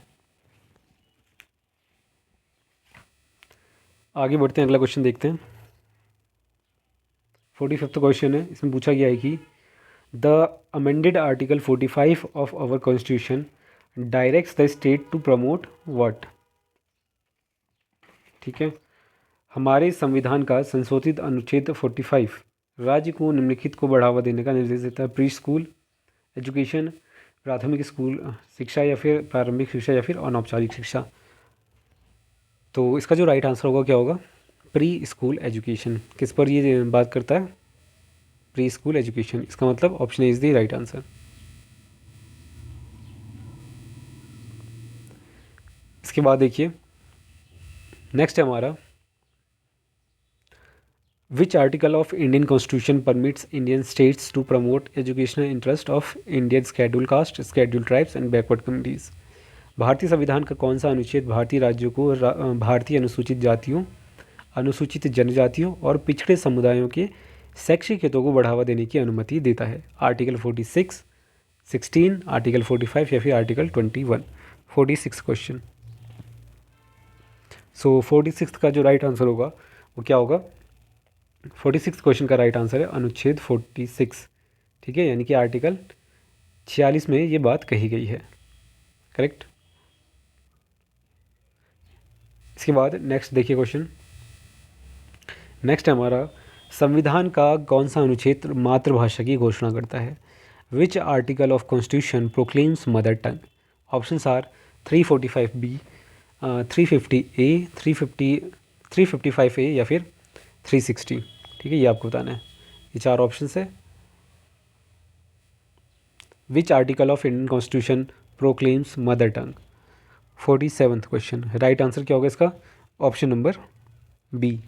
आगे बढ़ते हैं, अगला क्वेश्चन देखते हैं। 45th क्वेश्चन है, इसमें पूछा गया है कि the amended article 45 of our constitution directs the state to promote what? ठीक है, हमारे संविधान का संशोधित अनुच्छेद 45 राज्य को निम्नलिखित को बढ़ावा देने का निर्देश देता है। प्री स्कूल एजुकेशन, प्राथमिक स्कूल शिक्षा या फिर प्रारंभिक शिक्षा या फिर अनौपचारिक शिक्षा। तो इसका जो राइट आंसर होगा क्या होगा? Pre school education. किस पर ये बात करता है? Pre school education. इसका मतलब option is the right answer. इसके बाद देखिए, नेक्स्ट है हमारा, which article of Indian constitution permits Indian states to promote educational interest of Indian schedule caste, schedule tribes and backward communities? भारतीय संविधान का कौन सा अनुच्छेद भारतीय राज्यों को भारतीय अनुसूचित जातियों, अनुसूचित जनजातियों और पिछड़े समुदायों के शैक्षिक हितों को बढ़ावा देने की अनुमति देता है? आर्टिकल 46, 16, आर्टिकल 45 या फिर आर्टिकल 21? 46 क्वेश्चन। सो 46 का जो राइट आंसर होगा वो क्या होगा? 46 क्वेश्चन का राइट आंसर है अनुच्छेद 46। ठीक है, यानी कि आर्टिकल 46 में ये बात कही गई है। करेक्ट। इसके बाद नेक्स्ट देखिए क्वेश्चन। नेक्स्ट है हमारा, संविधान का कौन सा अनुच्छेद मातृभाषा की घोषणा करता है? Which article of constitution proclaims mother tongue? Options are 345B, 350A, 355A या फिर 360। ठीक है, ये आपको बताना है। ये 4 ऑप्शन है। Which article of Indian constitution proclaims mother tongue? 47th question. Right answer क्या होगा इसका? ऑप्शन नंबर बी,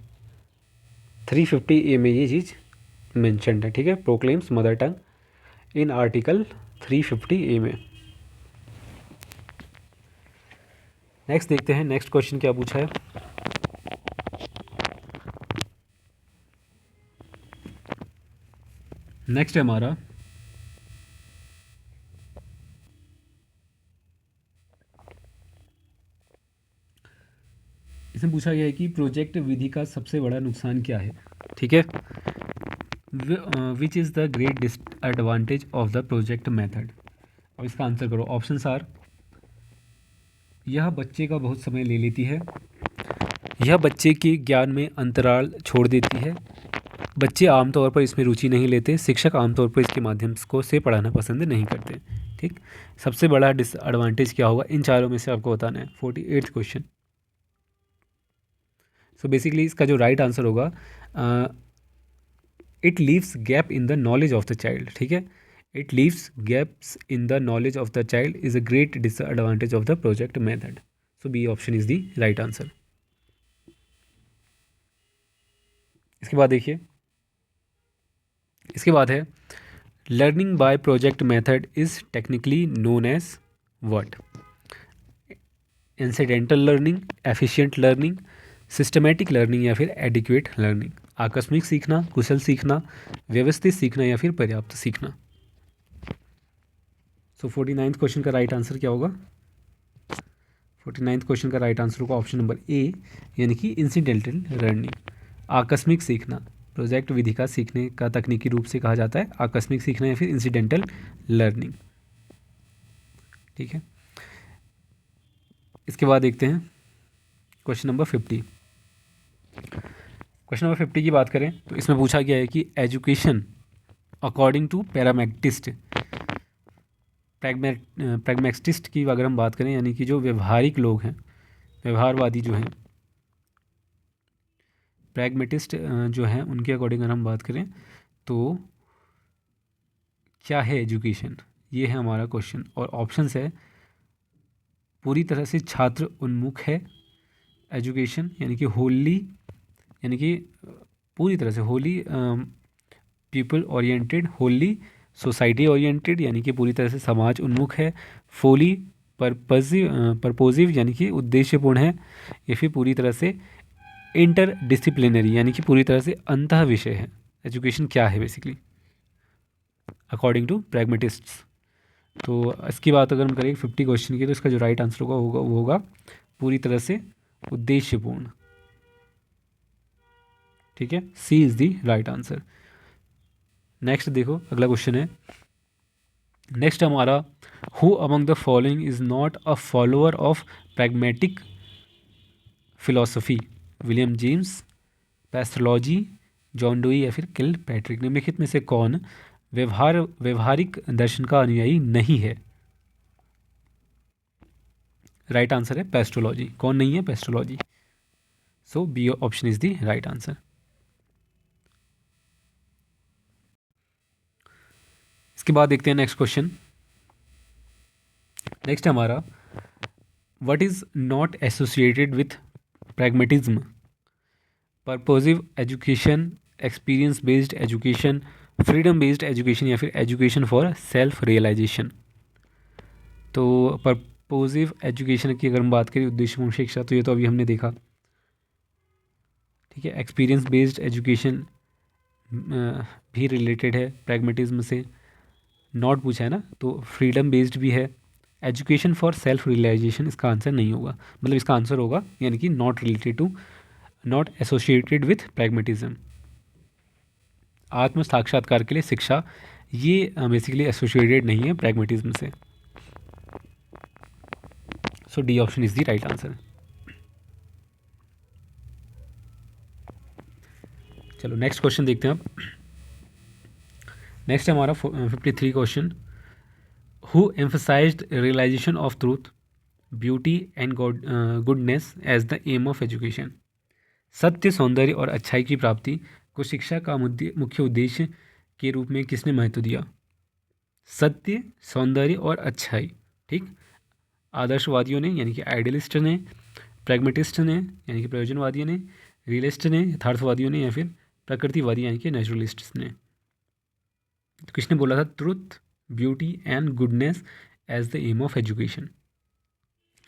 350A में ये चीज़ मेंशन्ड है। ठीक है, proclaims mother tongue in article 350A में। नेक्स्ट देखते हैं, नेक्स्ट क्वेश्चन क्या पूछा है। नेक्स्ट है हमारा, इसमें पूछा गया है कि प्रोजेक्ट विधि का सबसे बड़ा नुकसान क्या है? ठीक है, which is the great disadvantage of the project method? और इसका आंसर करो। ऑप्शंस आर, यह बच्चे का बहुत समय ले लेती है, यह बच्चे के ज्ञान में अंतराल छोड़ देती है, बच्चे आमतौर पर इसमें रुचि नहीं लेते, शिक्षक आमतौर पर इसके माध्यम को से पढ़ाना पसंद नहीं करते। ठीक, सबसे बड़ा डिसएडवांटेज क्या होगा, इन चारों में से आपको बताना है। 48th question. सो बेसिकली इसका जो राइट आंसर होगा, it leaves gap in the knowledge of the child. ठीक है, it leaves gaps in the knowledge of the child is a great disadvantage of the project method. So B option is the right answer. इसके बाद देखिए, इसके बाद है learning by project method is technically known as what, incidental learning, efficient learning, systematic learning या फिर adequate learning. आकस्मिक सीखना, कुशल सीखना, व्यवस्थित सीखना या फिर पर्याप्त सीखना। सो 49th क्वेश्चन का राइट आंसर क्या होगा? 49th क्वेश्चन का राइट आंसर होगा ऑप्शन नंबर ए, यानी कि इंसिडेंटल लर्निंग, आकस्मिक सीखना। प्रोजेक्ट विधि का सीखने का तकनीकी रूप से कहा जाता है आकस्मिक सीखना या फिर इंसिडेंटल लर्निंग। ठीक है, इसके बाद देखते हैं क्वेश्चन नंबर 50। क्वेश्चन नंबर 50 की बात करें तो इसमें पूछा गया है कि एजुकेशन अकॉर्डिंग टू प्रैग्मैटिस्ट की अगर हम बात करें, यानी कि जो व्यवहारिक लोग हैं, व्यवहारवादी जो हैं, प्रैग्मेटिस्ट जो हैं, उनके अकॉर्डिंग अगर हम बात करें तो क्या है एजुकेशन, ये है हमारा क्वेश्चन। और ऑप्शंस है पूरी तरह से छात्र उन्मुख है एजुकेशन, यानी कि होली, यानी कि पूरी तरह से Holi people oriented, Holi society oriented, यानी कि पूरी तरह से समाज उन्मुख है, फोली परपोजिव यानी कि उद्देश्यपूर्ण है, या फिर पूरी तरह से इंटर डिसिप्लिनरी यानी कि पूरी तरह से अंतः विषय है। एजुकेशन क्या है बेसिकली अकॉर्डिंग टू प्रैग्मेटिस्ट्स। तो इसकी बात अगर हम करें 50 क्वेश्चन की, तो इसका जो राइट आंसर होगा वो होगा पूरी तरह से उद्देश्यपूर्ण। ठीक है, C is the right answer. Next देखो, अगला क्वेश्चन है, नेक्स्ट हमारा, who among the following is not a follower of pragmatic philosophy, William James, Pestalozzi, John Dewey या फिर किल पैट्रिक। निम्नलिखित में से कौन व्यवहारिक दर्शन का अनुयायी नहीं है? राइट आंसर है पेस्टोलॉजी। कौन नहीं है? Pestalozzi. So B option is the right answer. इसके बाद देखते हैं नेक्स्ट क्वेश्चन। नेक्स्ट हमारा, what is not associated with pragmatism, purposive education, experience based education, freedom based education या फिर एजुकेशन फॉर सेल्फ रियलाइजेशन। तो पर्पोजिव एजुकेशन की अगर हम बात करें, उद्देश्यपूर्ण शिक्षा, तो ये तो अभी हमने देखा। ठीक है, एक्सपीरियंस बेस्ड एजुकेशन भी रिलेटेड है प्रैग्मेटिज्म से, नॉट पूछा है ना, तो फ्रीडम बेस्ड भी है। एजुकेशन फॉर सेल्फ रियलाइजेशन इसका आंसर नहीं होगा, मतलब इसका आंसर होगा यानी कि not related to, not associated with pragmatism. आत्म साक्षात्कार के लिए शिक्षा, ये बेसिकली एसोसिएटेड नहीं है प्रैग्मेटिज्म से। So D option is the right answer. चलो नेक्स्ट क्वेश्चन देखते हैं अब। नेक्स्ट है हमारा 53 question, who emphasized realization of truth, beauty and goodness as the aim of education. सत्य, सौंदर्य और अच्छाई की प्राप्ति को शिक्षा का मुख्य उद्देश्य के रूप में किसने महत्व दिया? सत्य, सौंदर्य और अच्छाई। ठीक, आदर्शवादियों ने यानी कि आइडियलिस्ट ने, प्रैग्मेटिस्ट ने यानी कि प्रयोजनवादियों ने, रियलिस्ट ने यथार्थवादियों ने, या फिर प्रकृतिवादी यानी कि नेचुरलिस्ट ने। तो किसने बोला था truth, beauty and goodness as the aim of education?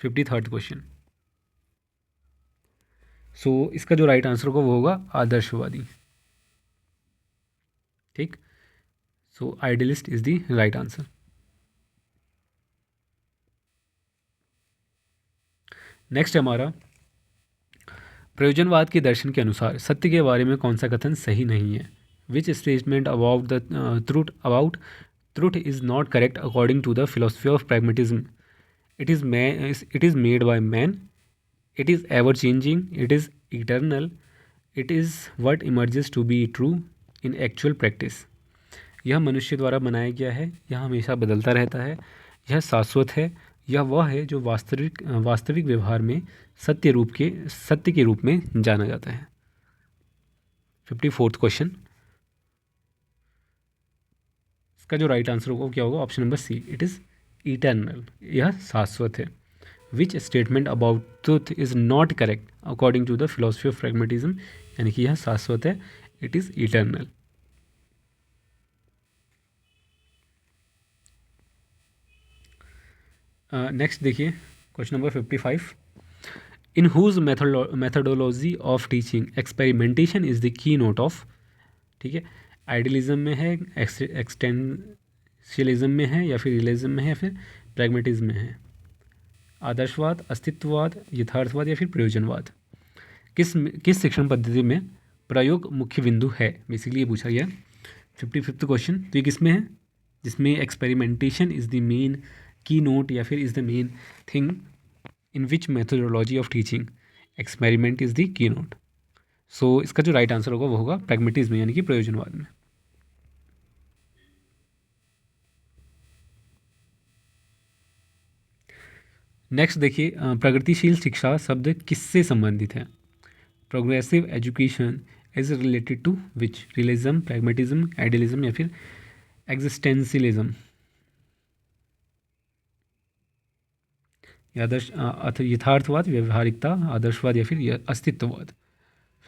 53rd question. So इसका जो राइट आंसर होगा वो होगा आदर्शवादी। ठीक, so idealist is the right answer. Next हमारा, प्रयोजनवाद के दर्शन के अनुसार सत्य के बारे में कौन सा कथन सही नहीं है? Which statement about the truth is not correct according to the philosophy of pragmatism? It is made by man, it is ever changing, it is eternal, it is what emerges to be true in actual practice. यह मनुष्य द्वारा बनाया गया है, यह हमेशा बदलता रहता है, यह शाश्वत है, यह वह है जो वास्तविक व्यवहार में सत्य के रूप में जाना जाता है। 54th क्वेश्चन, इसका जो राइट आंसर होगा वो क्या होगा? Option number C, it is eternal, यह शाश्वत है। Which statement about truth is not correct according to the philosophy of pragmatism, यानी कि यह शाश्वत है, इट इज़ इटर्नल। नेक्स्ट देखिए question number 55, in whose methodology of teaching experimentation is the key note of, ठीक है, आइडियलिज्म में है, एक्सटेंशियलिज्म में है, या फिर रियलिज्म में है, या फिर प्रैग्मेटिज्म में है। आदर्शवाद, अस्तित्ववाद, यथार्थवाद या फिर प्रयोजनवाद, किस शिक्षण पद्धति में प्रयोग मुख्य बिंदु है, बेसिकली ये पूछा गया। 55th क्वेश्चन, तो ये किस में है? जिसमें experimentation is the main key note या फिर is the main thing, in which methodology of teaching experiment is the key note. So इसका जो राइट आंसर होगा वो होगा प्रैग्मेटिज्म, यानी कि प्रयोजनवाद में। नेक्स्ट देखिए, प्रगतिशील शिक्षा शब्द किससे संबंधित है? Progressive education is related to which? Realism, pragmatism, idealism या फिर एग्जिस्टेंशियलिज्म? यथार्थवाद, व्यवहारिकता, आदर्शवाद या फिर अस्तित्ववाद?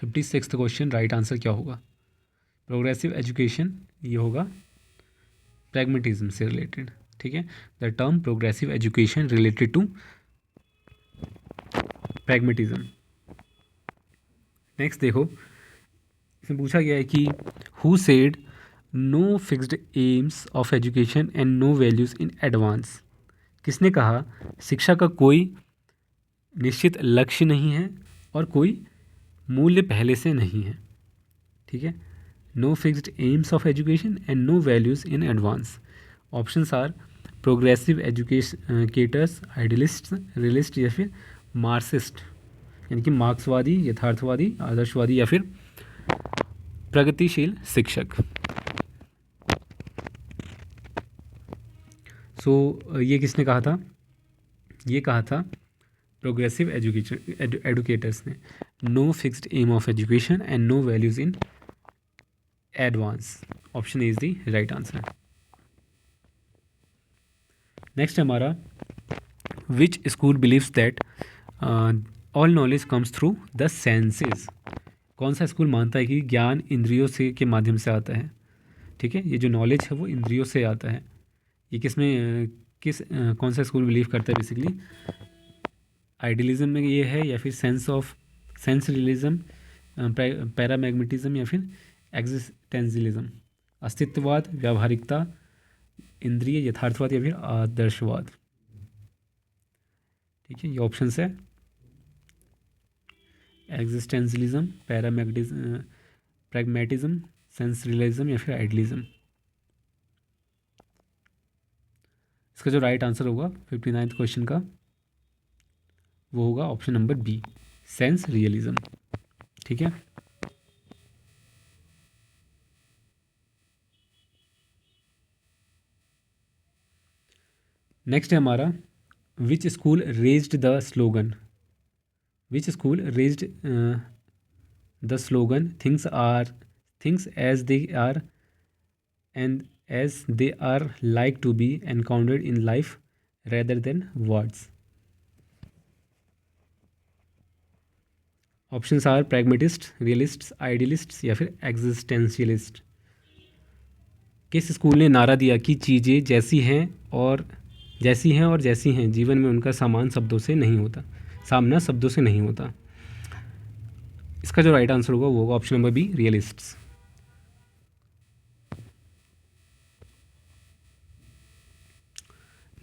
56th क्वेश्चन, राइट आंसर क्या होगा? प्रोग्रेसिव एजुकेशन, ये होगा प्रैग्मेटिज्म से रिलेटेड, ठीक है। The term progressive education related to pragmatism. Next देखो, इसमें पूछा गया है कि who said no fixed aims of education and no values in advance? किसने कहा शिक्षा का कोई निश्चित लक्ष्य नहीं है और कोई मूल्य पहले से नहीं है, ठीक है। No fixed aims of education and no values in advance. Options are progressive educators, idealist, realist या फिर मार्क्सिस्ट, यानी कि मार्क्सवादी, यथार्थवादी, आदर्शवादी या फिर प्रगतिशील शिक्षक। ये किसने कहा था? ये कहा था प्रोग्रेसिव एजुकेटर्स ने। No fixed aim of education and no values in advance, option is the right answer. Next हमारा, which school believes that all knowledge comes through the senses? कौन सा स्कूल मानता है कि ज्ञान इंद्रियों से के माध्यम से आता है, ठीक है। ये जो नॉलेज है वो इंद्रियों से आता है। ये कौन सा स्कूल बिलीव करता है? बेसिकली आइडियलिज्म में ये है, या फिर सेंस रियलिज्म, पैरामैग्नेटिज्म या फिर एग्जिस्टेंशियलिज्म? अस्तित्ववाद, व्यावहारिकता, इंद्रिय, यथार्थवाद या फिर आदर्शवाद? ठीक है, ये ऑप्शन है एग्जिस्टेंशियलिज्म, प्रैग्मेटिज्म, सेंस रियलिज्म या फिर आइडियलिज्म। इसका जो राइट आंसर होगा 59th क्वेश्चन का वो होगा option number B, sense realism, ठीक है। नेक्स्ट है हमारा, which school raised the slogan? Which school raised the slogan things as they are and as they are like to be encountered in life rather than words? Options are pragmatist, realists, idealists या फिर existentialist. किस school ने नारा दिया कि चीज़ें जैसी हैं और जैसी हैं जीवन में उनका सामना शब्दों से नहीं होता? इसका जो राइट आंसर होगा वो होगा option number B, realists.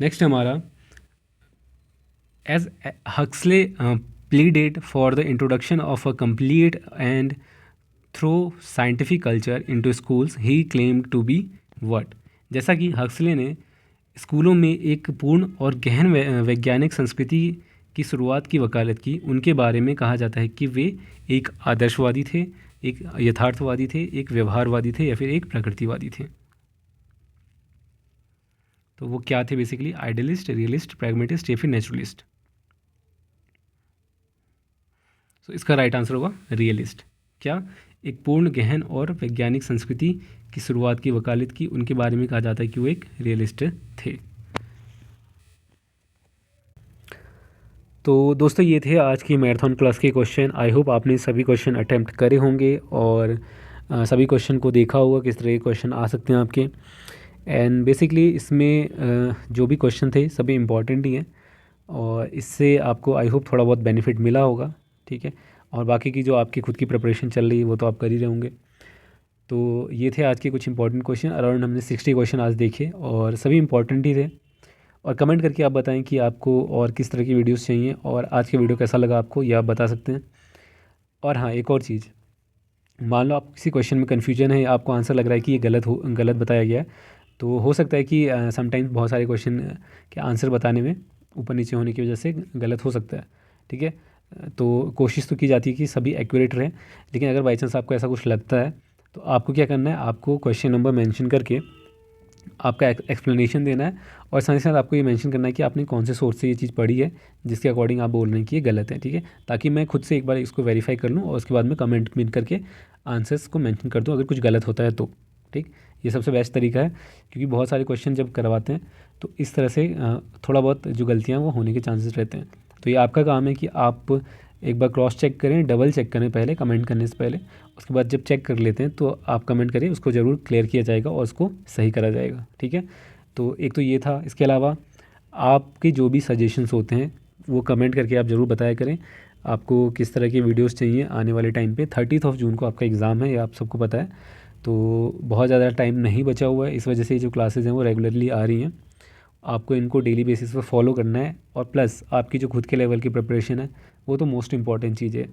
Next हमारा, as Huxley pleaded for the introduction of a complete and thorough scientific culture into schools he claim to be what? जैसा कि हक्सले ने स्कूलों में एक पूर्ण और गहन वैज्ञानिक संस्कृति की शुरुआत की वकालत की, उनके बारे में कहा जाता है कि वे एक आदर्शवादी थे, एक यथार्थवादी थे, एक व्यवहारवादी थे या फिर एक प्रकृतिवादी थे? तो वो क्या थे बेसिकली, आइडियलिस्ट, रियलिस्ट, प्रैग्मेटिस्ट या फिर नेचुरलिस्ट। तो इसका राइट आंसर होगा रियलिस्ट। क्या, एक पूर्ण गहन और वैज्ञानिक संस्कृति की शुरुआत की वकालत की उनके बारे में कहा जाता है कि वो एक रियलिस्ट थे। तो दोस्तों ये थे आज की मैराथन क्लास के क्वेश्चन। आई होप आपने सभी क्वेश्चन अटैम्प्ट करे होंगे और सभी क्वेश्चन को देखा होगा किस तरह के क्वेश्चन आ सकते हैं आपके। एंड बेसिकली इसमें जो भी क्वेश्चन थे सभी इम्पॉर्टेंट ही हैं और इससे आपको आई होप थोड़ा बहुत बेनिफिट मिला होगा, ठीक है। और बाकी की जो आपकी खुद की प्रिपरेशन चल रही है वो तो आप कर ही रहे होंगे। तो ये थे आज के कुछ इंपॉर्टेंट क्वेश्चन। अराउंड हमने 60 क्वेश्चन आज देखे और सभी इंपॉर्टेंट ही थे। और कमेंट करके आप बताएं कि आपको और किस तरह की वीडियोस चाहिए और आज के वीडियो कैसा लगा आपको, ये आप बता सकते हैं। और हाँ, एक और चीज़, मान लो आप किसी क्वेश्चन में कन्फ्यूजन है, आपको आंसर लग रहा है कि ये गलत बताया गया है, तो हो सकता है कि समटाइम्स बहुत सारे क्वेश्चन के आंसर बताने में ऊपर नीचे होने की वजह से गलत हो सकता है, ठीक है। तो कोशिश तो की जाती है कि सभी एक्यूरेट रहें, लेकिन अगर बाई चांस आपको ऐसा कुछ लगता है तो आपको क्या करना है, आपको क्वेश्चन नंबर मेंशन करके आपका एक्सप्लेनेशन देना है और साथ ही साथ आपको ये मेंशन करना है कि आपने कौन से सोर्स से ये चीज़ पढ़ी है जिसके अकॉर्डिंग आप बोल रहे हैं कि ये गलत है, ठीक है। ताकि मैं खुद से एक बार इसको वेरीफाई कर लूँ और उसके बाद में कमेंट मिल करके आंसर्स को मेंशन कर दूँ अगर कुछ गलत होता है तो, ठीक। ये सबसे बेस्ट तरीका है क्योंकि बहुत सारे क्वेश्चन जब करवाते हैं तो इस तरह से थोड़ा बहुत जो गलतियाँ वो होने के चांसेस रहते हैं। तो ये आपका काम है कि आप एक बार क्रॉस चेक करें, डबल चेक करें पहले कमेंट करने से पहले। उसके बाद जब चेक कर लेते हैं तो आप कमेंट करें, उसको ज़रूर क्लियर किया जाएगा और उसको सही करा जाएगा, ठीक है। तो एक तो ये था। इसके अलावा आपके जो भी सजेशंस होते हैं वो कमेंट करके आप ज़रूर बताया करें। आपको किस तरह की वीडियोस चाहिए आने वाले टाइम पे। 30 जून को आपका एग्ज़ाम है, ये आप सबको पता है। तो बहुत ज़्यादा टाइम नहीं बचा हुआ है, इस वजह से जो क्लासेज़ हैं वो रेगुलरली आ रही हैं। आपको इनको डेली बेसिस पर फॉलो करना है और प्लस आपकी जो खुद के लेवल की प्रिपरेशन है वो तो मोस्ट इंपॉर्टेंट चीज़ है,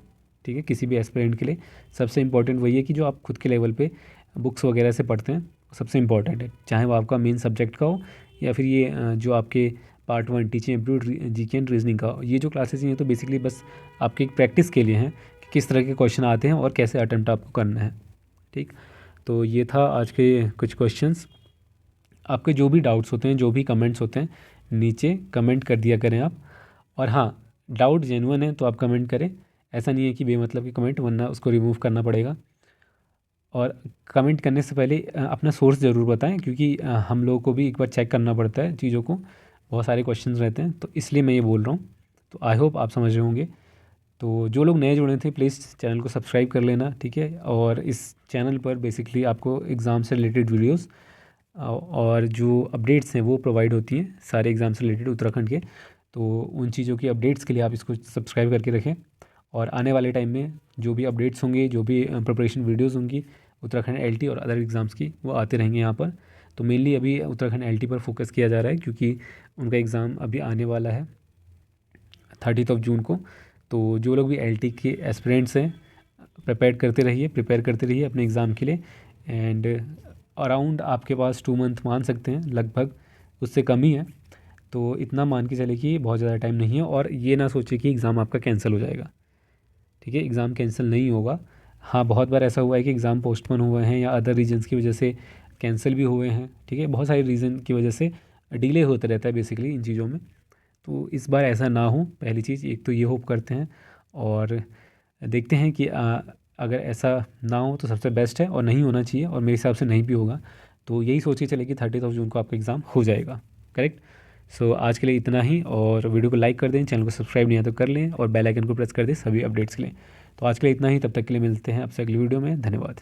ठीक है। किसी भी एस्पिरेंट के लिए सबसे इंपॉर्टेंट वही है कि जो आप खुद के लेवल पे बुक्स वगैरह से पढ़ते हैं सबसे इंपॉर्टेंट है, चाहे वो आपका मेन सब्जेक्ट का हो या फिर ये जो आपके part 1 teaching aptitude GK and reasoning का हो। ये जो क्लासेस हैं तो बेसिकली बस आपकी एक प्रैक्टिस के लिए हैं कि किस तरह के क्वेश्चन आते हैं और कैसे अटेम्प्ट आपको करना है, ठीक। तो ये था आज के कुछ क्वेश्चंस। आपके जो भी डाउट्स होते हैं, जो भी कमेंट्स होते हैं, नीचे कमेंट कर दिया करें आप। और हाँ, डाउट जेन्युइन है तो आप कमेंट करें, ऐसा नहीं है कि बेमतलब की कमेंट, वरना उसको रिमूव करना पड़ेगा। और कमेंट करने से पहले अपना सोर्स ज़रूर बताएं क्योंकि हम लोगों को भी एक बार चेक करना पड़ता है चीज़ों को, बहुत सारे क्वेश्चंस रहते हैं, तो इसलिए मैं ये बोल रहा हूँ। तो आई होप आप समझ रहे होंगे। तो जो लोग नए जुड़े थे प्लीज़ चैनल को सब्सक्राइब कर लेना, ठीक है। और इस चैनल पर बेसिकली आपको एग्ज़ाम से रिलेटेड वीडियोस और जो अपडेट्स हैं वो प्रोवाइड होती हैं सारे एग्ज़ाम से रिलेटेड उत्तराखंड के। तो उन चीज़ों की अपडेट्स के लिए आप इसको सब्सक्राइब करके रखें और आने वाले टाइम में जो भी अपडेट्स होंगे, जो भी प्रिपरेशन वीडियोस होंगी उत्तराखंड एलटी और अदर एग्ज़ाम्स की, वो आते रहेंगे यहाँ पर। तो मेनली अभी उत्तराखंड एलटी पर फोकस किया जा रहा है क्योंकि उनका एग्ज़ाम अभी आने वाला है 30 जून को। तो जो लोग भी एलटी के एस्पिरेंट्स हैं प्रिपेयर करते रहिए अपने एग्ज़ाम के लिए। एंड अराउंड आपके पास 2 मंथ मान सकते हैं, लगभग उससे कम ही है। तो इतना मान के चले कि बहुत ज़्यादा टाइम नहीं है और ये ना सोचे कि एग्ज़ाम आपका कैंसिल हो जाएगा, ठीक है। एग्ज़ाम कैंसिल नहीं होगा। हाँ, बहुत बार ऐसा हुआ है कि एग्ज़ाम पोस्टपोन हुए हैं या अदर रीजंस की वजह से कैंसिल भी हुए हैं, ठीक है। बहुत सारे रीज़न की वजह से डिले होता रहता है बेसिकली इन चीज़ों में। तो इस बार ऐसा ना हो, पहली चीज़ एक तो ये होप करते हैं और देखते हैं कि अगर ऐसा ना हो तो सबसे बेस्ट है और नहीं होना चाहिए और मेरे हिसाब से नहीं भी होगा। तो यही सोचिए चले कि 30 जून को आपका एग्ज़ाम हो जाएगा, करेक्ट। सो आज के लिए इतना ही और वीडियो को लाइक कर दें, चैनल को सब्सक्राइब नहीं है तो कर लें और बेल आइकन को प्रेस कर दें सभी अपडेट्स के लिए। तो आज के लिए इतना ही, तब तक के लिए मिलते हैं आपसे अगली वीडियो में। धन्यवाद।